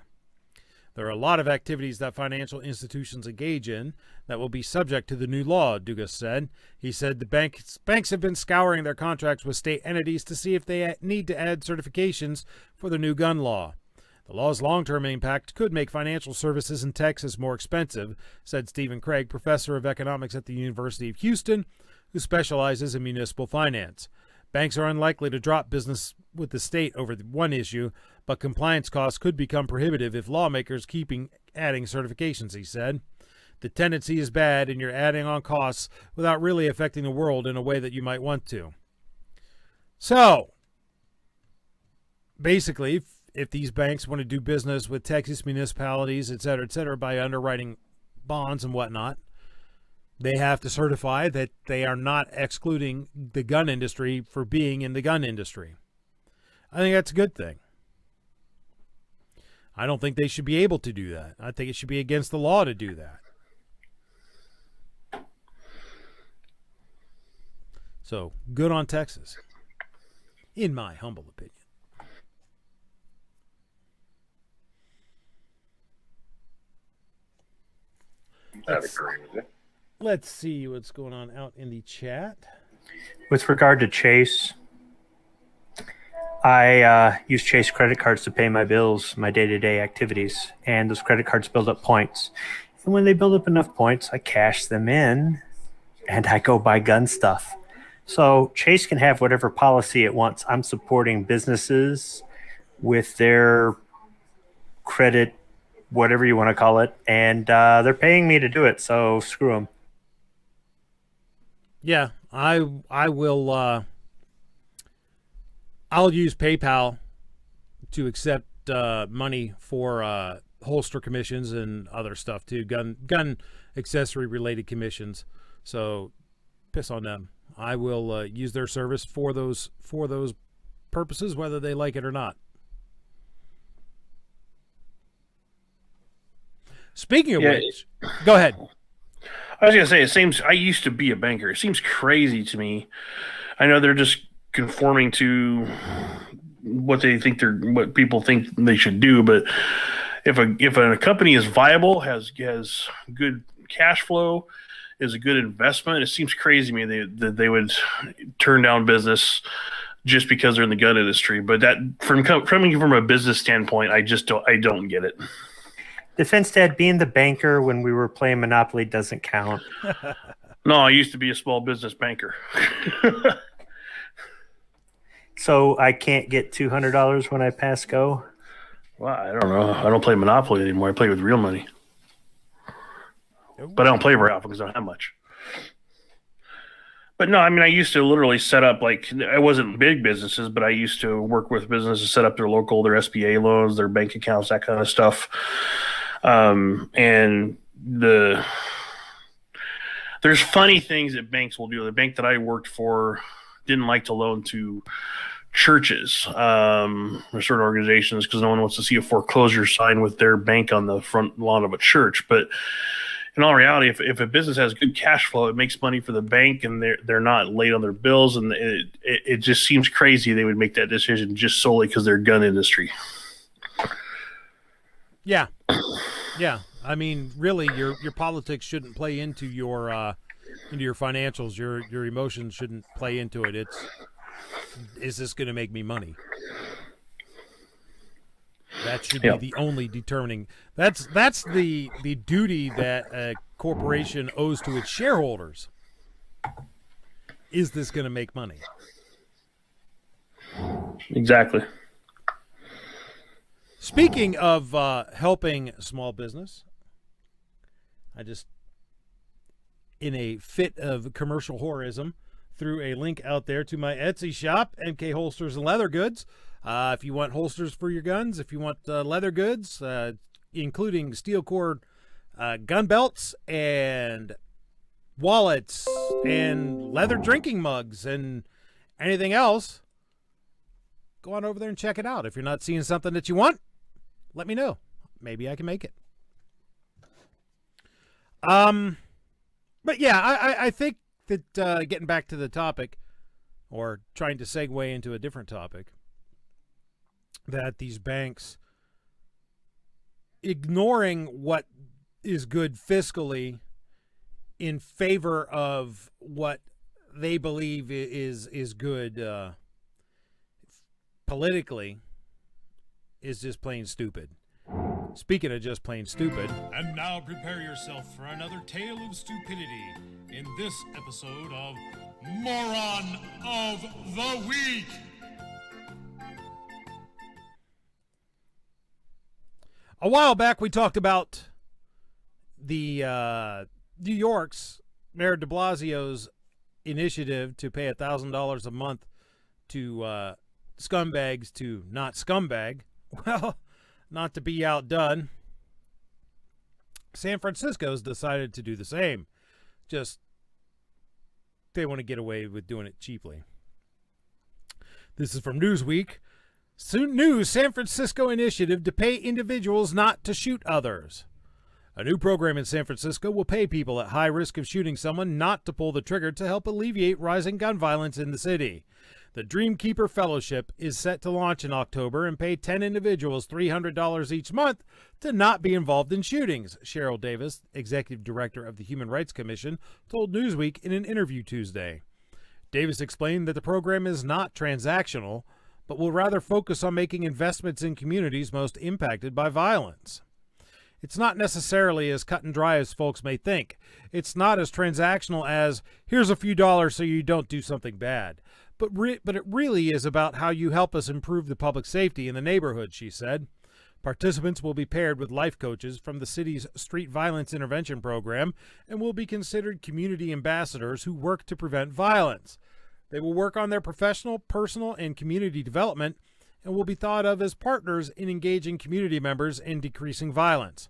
There are a lot of activities that financial institutions engage in that will be subject to the new law, Dugas said. He said the banks have been scouring their contracts with state entities to see if they need to add certifications for the new gun law. The law's long-term impact could make financial services in Texas more expensive, said Stephen Craig, professor of economics at the University of Houston, who specializes in municipal finance. Banks are unlikely to drop business with the state over one issue, but compliance costs could become prohibitive if lawmakers keep adding certifications, he said. The tendency is bad, and you're adding on costs without really affecting the world in a way that you might want to. So, basically, if these banks want to do business with Texas municipalities, et cetera, by underwriting bonds and whatnot, they have to certify that they are not excluding the gun industry for being in the gun industry. I think that's a good thing. I don't think they should be able to do that. I think it should be against the law to do that. So, good on Texas, in my humble opinion. I'd agree with it. Let's see what's going on out in the chat. With regard to Chase, I use Chase credit cards to pay my bills, my day-to-day activities, and those credit cards build up points. And when they build up enough points, I cash them in, and I go buy gun stuff. So Chase can have whatever policy it wants. I'm supporting businesses with their credit, whatever you want to call it, and they're paying me to do it, so screw them. Yeah, I will. I'll use PayPal to accept money for holster commissions and other stuff too, gun accessory related commissions. So piss on them. I will use their service for those purposes, whether they like it or not. Speaking of which, go ahead. I was going to say, I used to be a banker. It seems crazy to me. I know they're just conforming to what people think they should do, but if a company is viable, has good cash flow, is a good investment, it seems crazy to me that they would turn down business just because they're in the gun industry. But that coming from a business standpoint, I don't get it. Defense Dad, being the banker when we were playing Monopoly doesn't count. No, I used to be a small business banker. So I can't get $200 when I pass go? Well, I don't know. I don't play Monopoly anymore. I play with real money. But I don't play very often because I don't have much. But no, I mean, I used to literally set up, I wasn't big businesses, but I used to work with businesses, set up their SBA loans, their bank accounts, that kind of stuff. And there's funny things that banks will do. The bank that I worked for didn't like to loan to churches or certain organizations because no one wants to see a foreclosure sign with their bank on the front lawn of a church. But in all reality, if a business has good cash flow, it makes money for the bank, and they're not late on their bills, and it just seems crazy they would make that decision just solely because they're gun industry. Yeah. I mean, really, your politics shouldn't play into your financials. Your emotions shouldn't play into it. Is this going to make me money? That should be the only determining. That's the duty that a corporation owes to its shareholders. Is this going to make money? Exactly. Speaking of helping small business, I just, in a fit of commercial horrorism, threw a link out there to my Etsy shop, MK Holsters and Leather Goods. If you want holsters for your guns, if you want leather goods, including steel cord gun belts and wallets and leather drinking mugs and anything else, go on over there and check it out. If you're not seeing something that you want, let me know. Maybe I can make it. But yeah, I think that getting back to the topic, or trying to segue into a different topic, that these banks ignoring what is good fiscally in favor of what they believe is good politically is just plain stupid. Speaking of just plain stupid. And now prepare yourself for another tale of stupidity in this episode of Moron of the Week. A while back, we talked about the New York's Mayor de Blasio's initiative to pay $1,000 a month to scumbags to not scumbag. Well, not to be outdone, San Francisco's decided to do the same. Just, they want to get away with doing it cheaply. This is from Newsweek. New San Francisco initiative to pay individuals not to shoot others. A new program in San Francisco will pay people at high risk of shooting someone not to pull the trigger to help alleviate rising gun violence in the city. The Dreamkeeper Fellowship is set to launch in October and pay 10 individuals $300 each month to not be involved in shootings, Cheryl Davis, executive director of the Human Rights Commission, told Newsweek in an interview Tuesday. Davis explained that the program is not transactional, but will rather focus on making investments in communities most impacted by violence. It's not necessarily as cut and dry as folks may think. It's not as transactional as, here's a few dollars so you don't do something bad. But it really is about how you help us improve the public safety in the neighborhood, she said. Participants will be paired with life coaches from the city's Street Violence Intervention Program and will be considered community ambassadors who work to prevent violence. They will work on their professional, personal, and community development and will be thought of as partners in engaging community members in decreasing violence.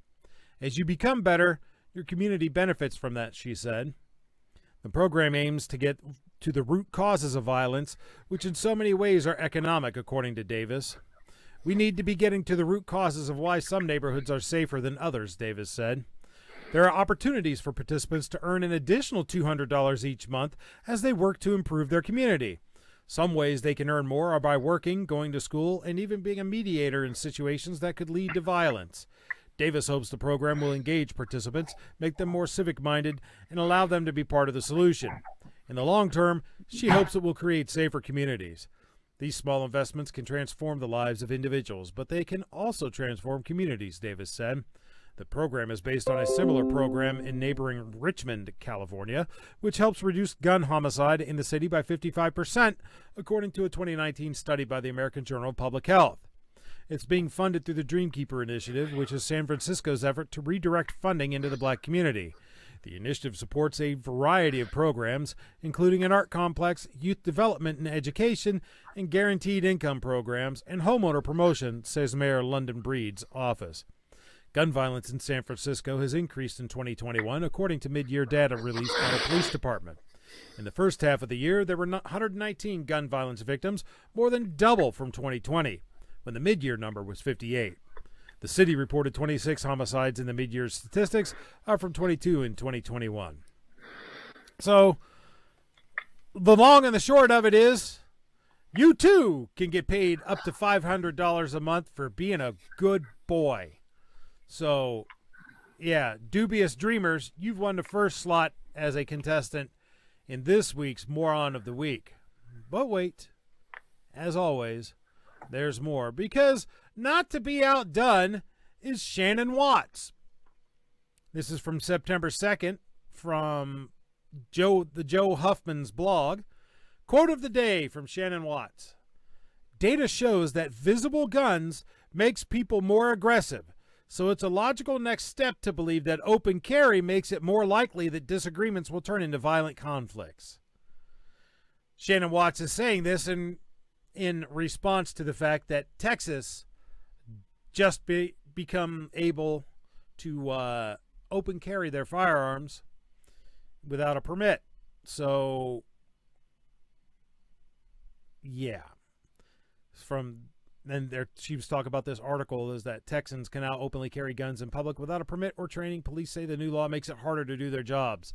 As you become better, your community benefits from that, she said. The program aims to get to the root causes of violence, which in so many ways are economic, according to Davis. We need to be getting to the root causes of why some neighborhoods are safer than others, Davis said. There are opportunities for participants to earn an additional $200 each month as they work to improve their community. Some ways they can earn more are by working, going to school, and even being a mediator in situations that could lead to violence. Davis hopes the program will engage participants, make them more civic-minded, and allow them to be part of the solution. In the long term, she hopes it will create safer communities. These small investments can transform the lives of individuals, but they can also transform communities, Davis said. The program is based on a similar program in neighboring Richmond, California, which helps reduce gun homicide in the city by 55%, according to a 2019 study by the American Journal of Public Health. It's being funded through the Dreamkeeper Initiative, which is San Francisco's effort to redirect funding into the black community. The initiative supports a variety of programs, including an art complex, youth development and education, and guaranteed income programs, and homeowner promotion, says Mayor London Breed's office. Gun violence in San Francisco has increased in 2021, according to mid-year data released by the police department. In the first half of the year, there were 119 gun violence victims, more than double from 2020, when the mid-year number was 58. The city reported 26 homicides in the mid-year statistics, up from 22 in 2021. So, the long and the short of it is, you too can get paid up to $500 a month for being a good boy. So, yeah, Dubious Dreamers, you've won the first slot as a contestant in this week's Moron of the Week. But wait, as always, there's more, because not to be outdone is Shannon Watts. This is from September 2nd from Joe Huffman's blog. Quote of the day from Shannon Watts. Data shows that visible guns makes people more aggressive, so it's a logical next step to believe that open carry makes it more likely that disagreements will turn into violent conflicts. Shannon Watts is saying this in response to the fact that Texas just become able to open carry their firearms without a permit. So, yeah. She was talking about this article is that Texans can now openly carry guns in public without a permit or training. Police say the new law makes it harder to do their jobs.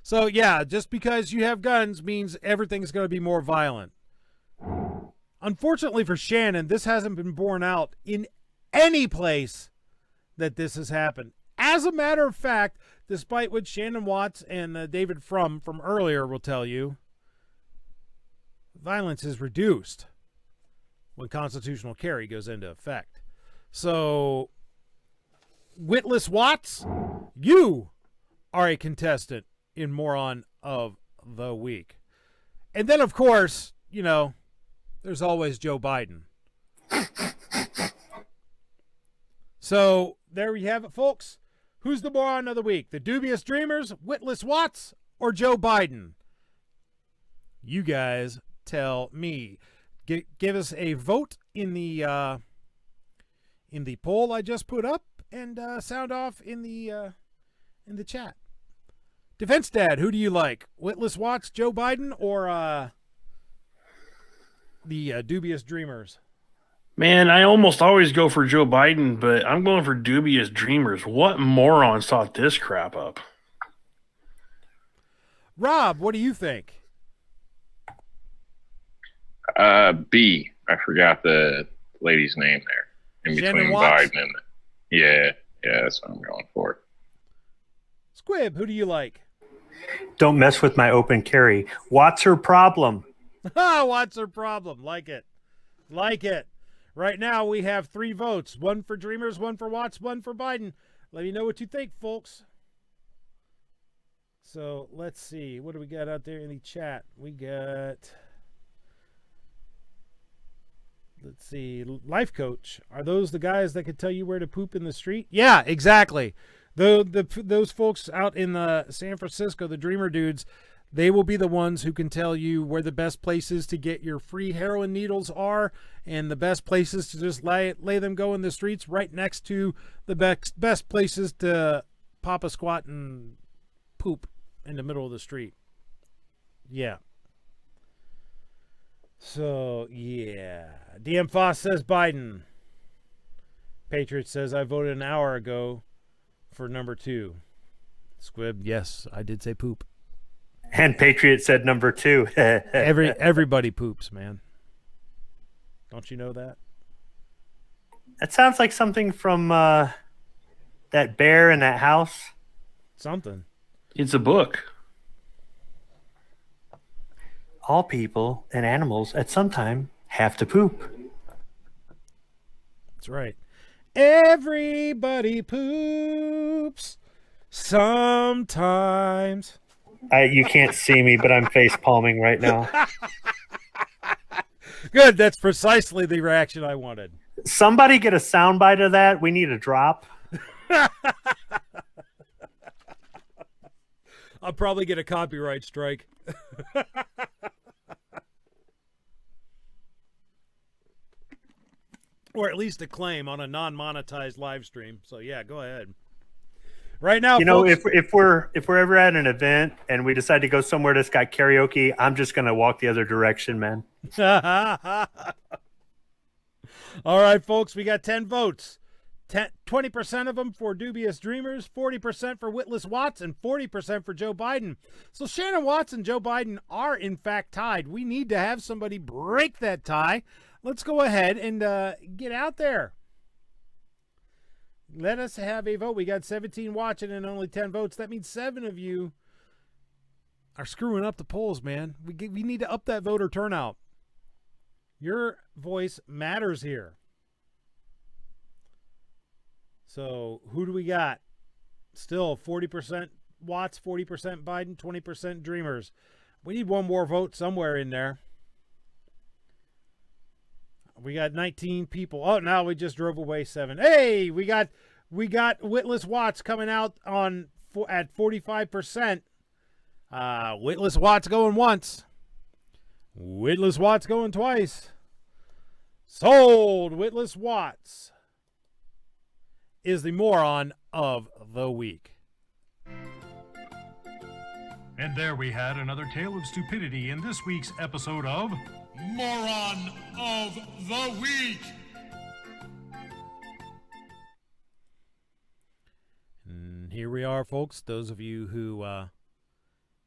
So, yeah, just because you have guns means everything's going to be more violent. Unfortunately for Shannon, this hasn't been borne out in any place that this has happened. As a matter of fact, despite what Shannon Watts and David from earlier will tell you, violence is reduced when constitutional carry goes into effect. So, Witless Watts, you are a contestant in Moron of the Week. And then, of course, you know, there's always Joe Biden. So, there you have it, folks. Who's the Moron of the Week? The Dubious Dreamers, Witless Watts, or Joe Biden? You guys tell me. Give us a vote in the poll I just put up, and sound off in the chat. Defense Dad, who do you like? Witless Watts, Joe Biden, or the Dubious Dreamers? Man, I almost always go for Joe Biden, but I'm going for Dubious Dreamers. What morons thought this crap up? Rob, what do you think? B. I forgot the lady's name there. In Shannon between Watts? Biden and yeah, that's what I'm going for. Squib, who do you like? Don't mess with my open carry. What's her problem? What's her problem? Like it. Like it. Right now we have 3 votes. 1 for Dreamers, 1 for Watts, 1 for Biden. Let me know what you think, folks. So let's see. What do we got out there in the chat? We got... Let's see. Life coach. Are those the guys that could tell you where to poop in the street? Yeah, exactly. Those folks out in San Francisco, the Dreamer dudes, they will be the ones who can tell you where the best places to get your free heroin needles are, and the best places to just lay them go in the streets right next to the best places to pop a squat and poop in the middle of the street. Yeah. So, yeah. DM Foss says Biden. Patriot says, I voted an hour ago for number 2. Squib, yes, I did say poop. And Patriot said number 2. Everybody poops, man. Don't you know that? That sounds like something from that bear in that house. Something. It's a book. All people and animals at some time have to poop. That's right. Everybody poops sometimes. You can't see me, but I'm face palming right now. Good. That's precisely the reaction I wanted. Somebody get a soundbite of that. We need a drop. I'll probably get a copyright strike. Or at least a claim on a non-monetized live stream. So yeah, go ahead. Right now, you know, folks, if we're ever at an event and we decide to go somewhere that's got karaoke, I'm just gonna walk the other direction, man. All right, folks, we got 10 votes. 20% of them for Dubious Dreamers, 40% for Witless Watts, and 40% for Joe Biden. So Shannon Watts and Joe Biden are, in fact, tied. We need to have somebody break that tie. Let's go ahead and get out there. Let us have a vote. We got 17 watching and only 10 votes. That means 7 of you are screwing up the polls, man. We need to up that voter turnout. Your voice matters here. So who do we got? Still 40% Watts, 40% Biden, 20% Dreamers. We need one more vote somewhere in there. We got 19 people. Oh, now we just drove away 7. Hey, we got Witless Watts coming out at 45%. Witless Watts going once. Witless Watts going twice. Sold. Witless Watts is the moron of the week. And there we had another tale of stupidity in this week's episode of Moron of the Week. And here we are, folks. Those of you who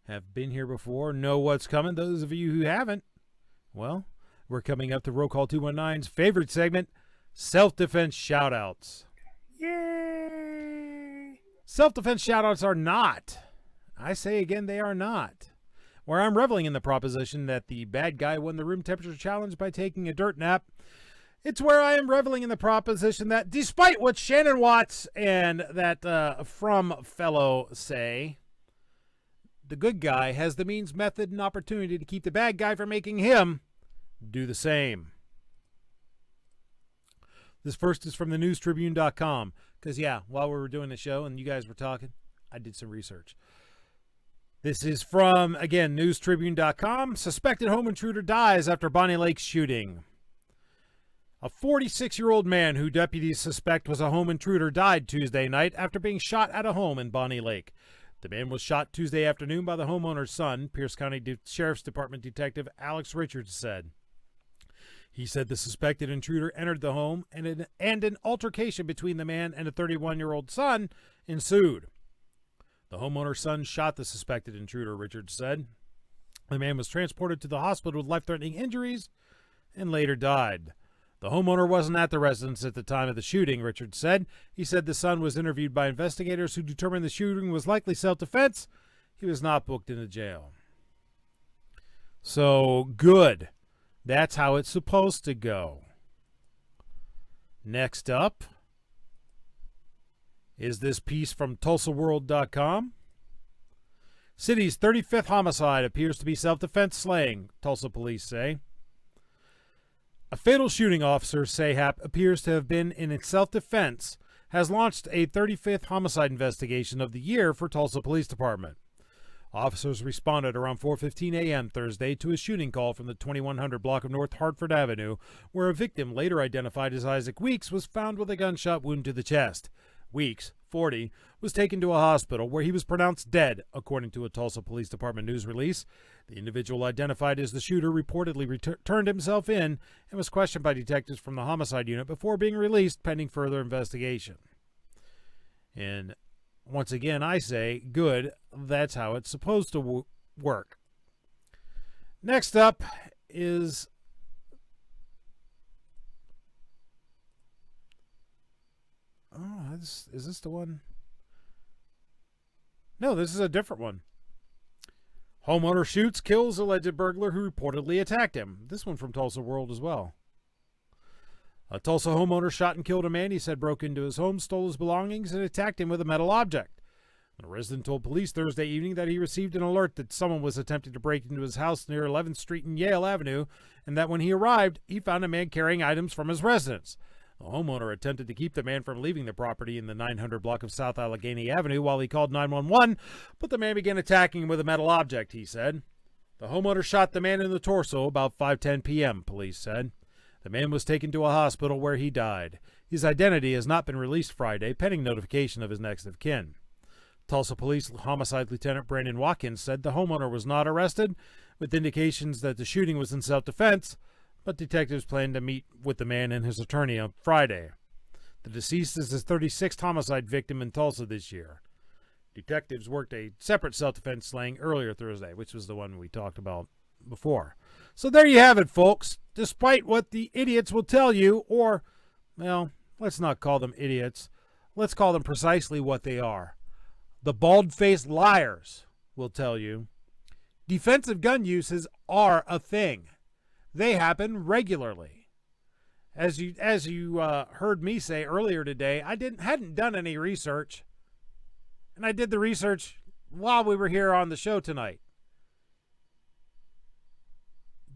have been here before know what's coming. Those of you who haven't, well, we're coming up to Roll Call 219's favorite segment, Self-Defense Shoutouts. Yay! Self-defense shoutouts are not. I say again, they are not. Where I'm reveling in the proposition that the bad guy won the room temperature challenge by taking a dirt nap. It's where I am reveling in the proposition that despite what Shannon Watts and that From fellow say, the good guy has the means, method, and opportunity to keep the bad guy from making him do the same. This first is from the newstribune.com. Because, yeah, while we were doing the show and you guys were talking, I did some research. This is from, again, newstribune.com. Suspected home intruder dies after Bonnie Lake shooting. A 46-year-old man who deputies suspect was a home intruder died Tuesday night after being shot at a home in Bonnie Lake. The man was shot Tuesday afternoon by the homeowner's son, Pierce County Sheriff's Department Detective Alex Richards said. He said the suspected intruder entered the home and an altercation between the man and a 31-year-old son ensued. The homeowner's son shot the suspected intruder, Richards said. The man was transported to the hospital with life-threatening injuries and later died. The homeowner wasn't at the residence at the time of the shooting, Richards said. He said the son was interviewed by investigators who determined the shooting was likely self-defense. He was not booked into jail. So, good. That's how it's supposed to go. Next up is this piece from TulsaWorld.com. City's 35th homicide appears to be self-defense slaying, Tulsa police say. A fatal shooting, officers say, appears to have been in its self-defense, has launched a 35th homicide investigation of the year for Tulsa Police Department. Officers responded around 4:15 a.m. Thursday to a shooting call from the 2100 block of North Hartford Avenue, where a victim later identified as Isaac Weeks was found with a gunshot wound to the chest. Weeks, 40, was taken to a hospital where he was pronounced dead, according to a Tulsa Police Department news release. The individual identified as the shooter reportedly turned himself in and was questioned by detectives from the homicide unit before being released pending further investigation. And once again, I say, good, that's how it's supposed to work. Next up is is this the one? No, this is a different one. Homeowner shoots, kills alleged burglar who reportedly attacked him. This one from Tulsa World as well. A Tulsa homeowner shot and killed a man he said broke into his home, stole his belongings, and attacked him with a metal object. A resident told police Thursday evening that he received an alert that someone was attempting to break into his house near 11th Street and Yale Avenue, and that when he arrived, he found a man carrying items from his residence. The homeowner attempted to keep the man from leaving the property in the 900 block of South Allegheny Avenue while he called 911, but the man began attacking him with a metal object, he said. The homeowner shot the man in the torso about 5:10 p.m., police said. The man was taken to a hospital where he died. His identity has not been released Friday, pending notification of his next of kin. Tulsa Police Homicide Lieutenant Brandon Watkins said the homeowner was not arrested, with indications that the shooting was in self-defense, but detectives plan to meet with the man and his attorney on Friday. The deceased is his 36th homicide victim in Tulsa this year. Detectives worked a separate self-defense slaying earlier Thursday, which was the one we talked about before. So there you have it, folks. Despite what the idiots will tell you, or, well, let's not call them idiots. Let's call them precisely what they are. The bald-faced liars will tell you. Defensive gun uses are a thing. They happen regularly. As you heard me say earlier today, I hadn't done any research, and I did the research while we were here on the show tonight.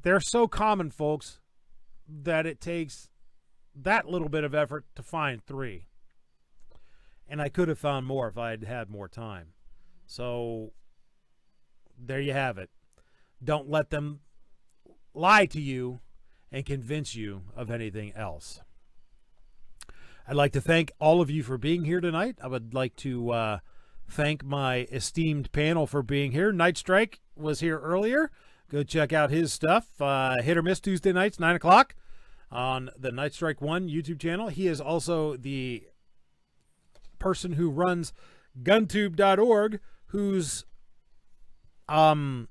They're so common, folks, that it takes that little bit of effort to find 3. And I could have found more if I had had more time. So there you have it. Don't let them lie to you and convince you of anything else. I'd like to thank all of you for being here tonight. I would like to thank my esteemed panel for being here. Night Strike was here earlier. Go check out his stuff. Hit or Miss Tuesday nights, 9 o'clock on the Night Strike 1 YouTube channel. He is also the person who runs guntube.org, whose video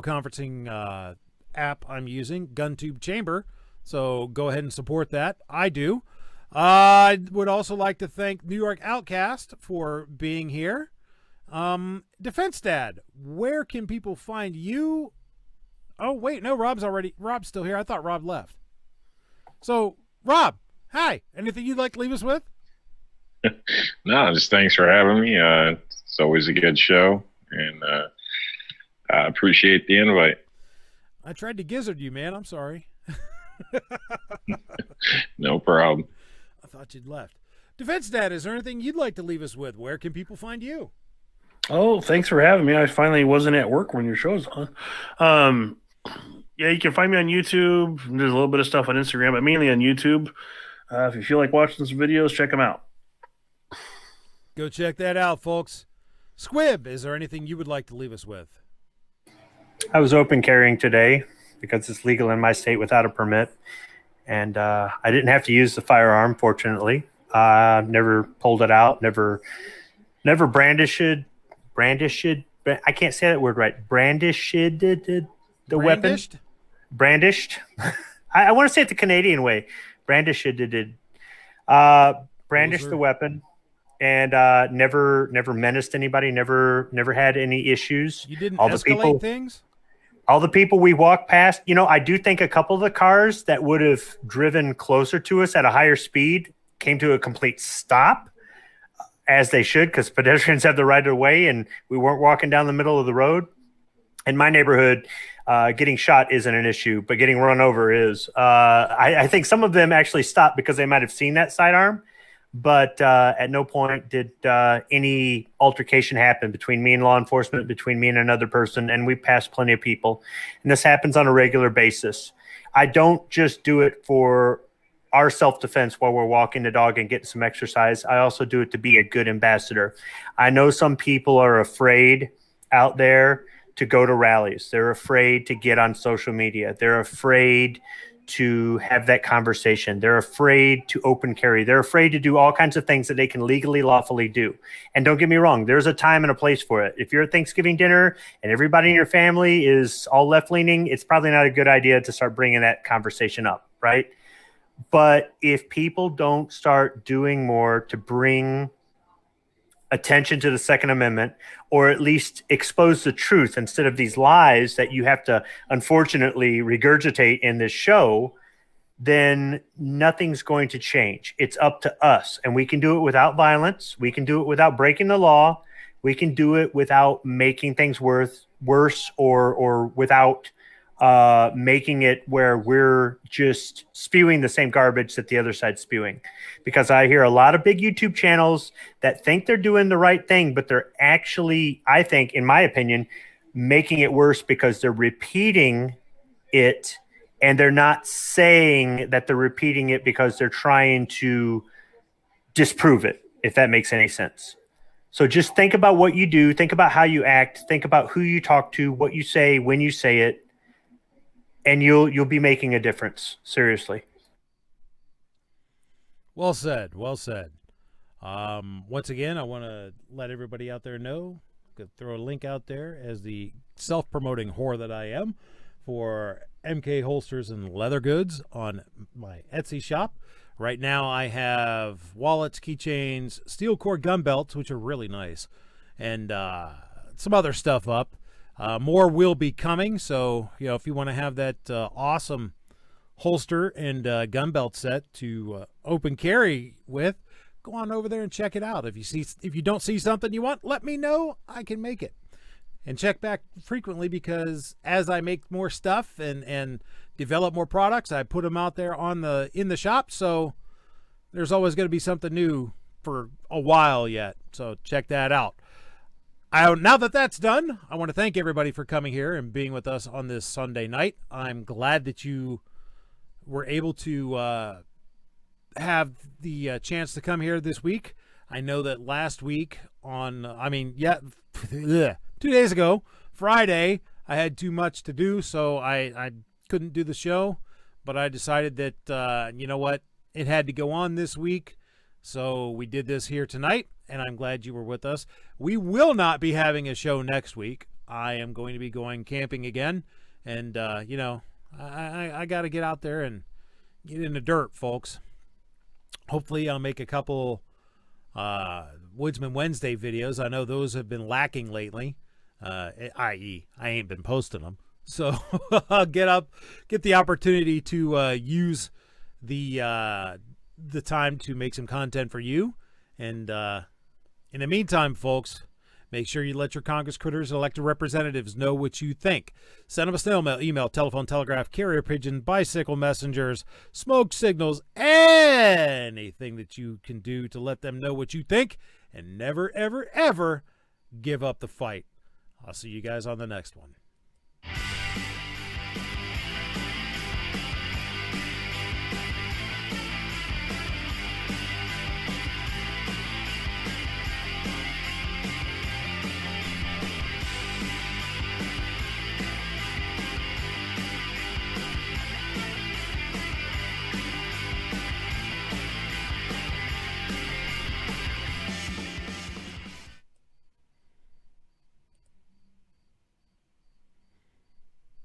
conferencing app I'm using, GunTube Chamber. So go ahead and support that. I do. I would also like to thank New York Outcast for being here. Defense Dad, where can people find you? Oh, wait, no, Rob's still here. I thought Rob left. So, Rob, hi. Anything you'd like to leave us with? No, just thanks for having me. It's always a good show, and I appreciate the invite. I tried to gizzard you, man. I'm sorry. No problem. I thought you'd left. Defense Dad, is there anything you'd like to leave us with? Where can people find you? Oh, thanks for having me. I finally wasn't at work when your show's on. Yeah, you can find me on YouTube. There's a little bit of stuff on Instagram, but mainly on YouTube. If you feel like watching some videos, check them out. Go check that out, folks. Squib, is there anything you would like to leave us with? I was open carrying today because it's legal in my state without a permit. And I didn't have to use the firearm, fortunately. Never pulled it out, never brandished. I can't say that word right. Brandished the weapon. Brandished. I want to say it the Canadian way. Brandished the weapon, and never menaced anybody. Never had any issues. You didn't escalate things? All the people we walked past, I do think a couple of the cars that would have driven closer to us at a higher speed came to a complete stop, as they should, because pedestrians have the right of way, and we weren't walking down the middle of the road. In my neighborhood, getting shot isn't an issue, but getting run over is. I think some of them actually stopped because they might have seen that sidearm, but at no point did any altercation happen between me and law enforcement, between me and another person, and we passed plenty of people. And this happens on a regular basis. I don't just do it for our self-defense while we're walking the dog and getting some exercise. I also do it to be a good ambassador. I know some people are afraid out there to go to rallies. They're afraid to get on social media. They're afraid to have that conversation. They're afraid to open carry. They're afraid to do all kinds of things that they can legally, lawfully do. And don't get me wrong, there's a time and a place for it. If you're at Thanksgiving dinner and everybody in your family is all left-leaning, it's probably not a good idea to start bringing that conversation up, right? But if people don't start doing more to bring attention to the Second Amendment, or at least expose the truth instead of these lies that you have to unfortunately regurgitate in this show, then nothing's going to change. It's up to us, and we can do it without violence. We can do it without breaking the law. We can do it without making things worse or without making it where we're just spewing the same garbage that the other side's spewing. Because I hear a lot of big YouTube channels that think they're doing the right thing, but they're actually, I think, in my opinion, making it worse because they're repeating it, and they're not saying that they're repeating it because they're trying to disprove it, if that makes any sense. So just think about what you do, think about how you act, think about who you talk to, what you say, when you say it, and you'll be making a difference. Seriously. Well said. Well said. Once again, I want to let everybody out there know, throw a link out there as the self-promoting whore that I am for MK holsters and leather goods on my Etsy shop. Right now I have wallets, keychains, steel core gun belts, which are really nice, and some other stuff up. More will be coming, so if you want to have that awesome holster and gun belt set to open carry with, go on over there and check it out. If you don't see something you want, let me know. I can make it. And check back frequently, because as I make more stuff and develop more products, I put them out there in the shop. So there's always going to be something new for a while yet. So check that out. Now that that's done, I want to thank everybody for coming here and being with us on this Sunday night. I'm glad that you were able to have the chance to come here this week. I know that last week 2 days ago, Friday, I had too much to do, so I couldn't do the show. But I decided that, you know what, it had to go on this week. So we did this here tonight, and I'm glad you were with us. We will not be having a show next week. I am going to be going camping again, and, I got to get out there and get in the dirt, folks. Hopefully I'll make a couple Woodsman Wednesday videos. I know those have been lacking lately, i.e. I ain't been posting them. So I'll get the opportunity to use the time to make some content for you. And in the meantime, folks, make sure you let your Congress critters and elected representatives know what you think. Send them a snail mail, email, telephone, telegraph, carrier pigeon, bicycle messengers, smoke signals, anything that you can do to let them know what you think. And never, ever, ever give up the fight. I'll see you guys on the next one.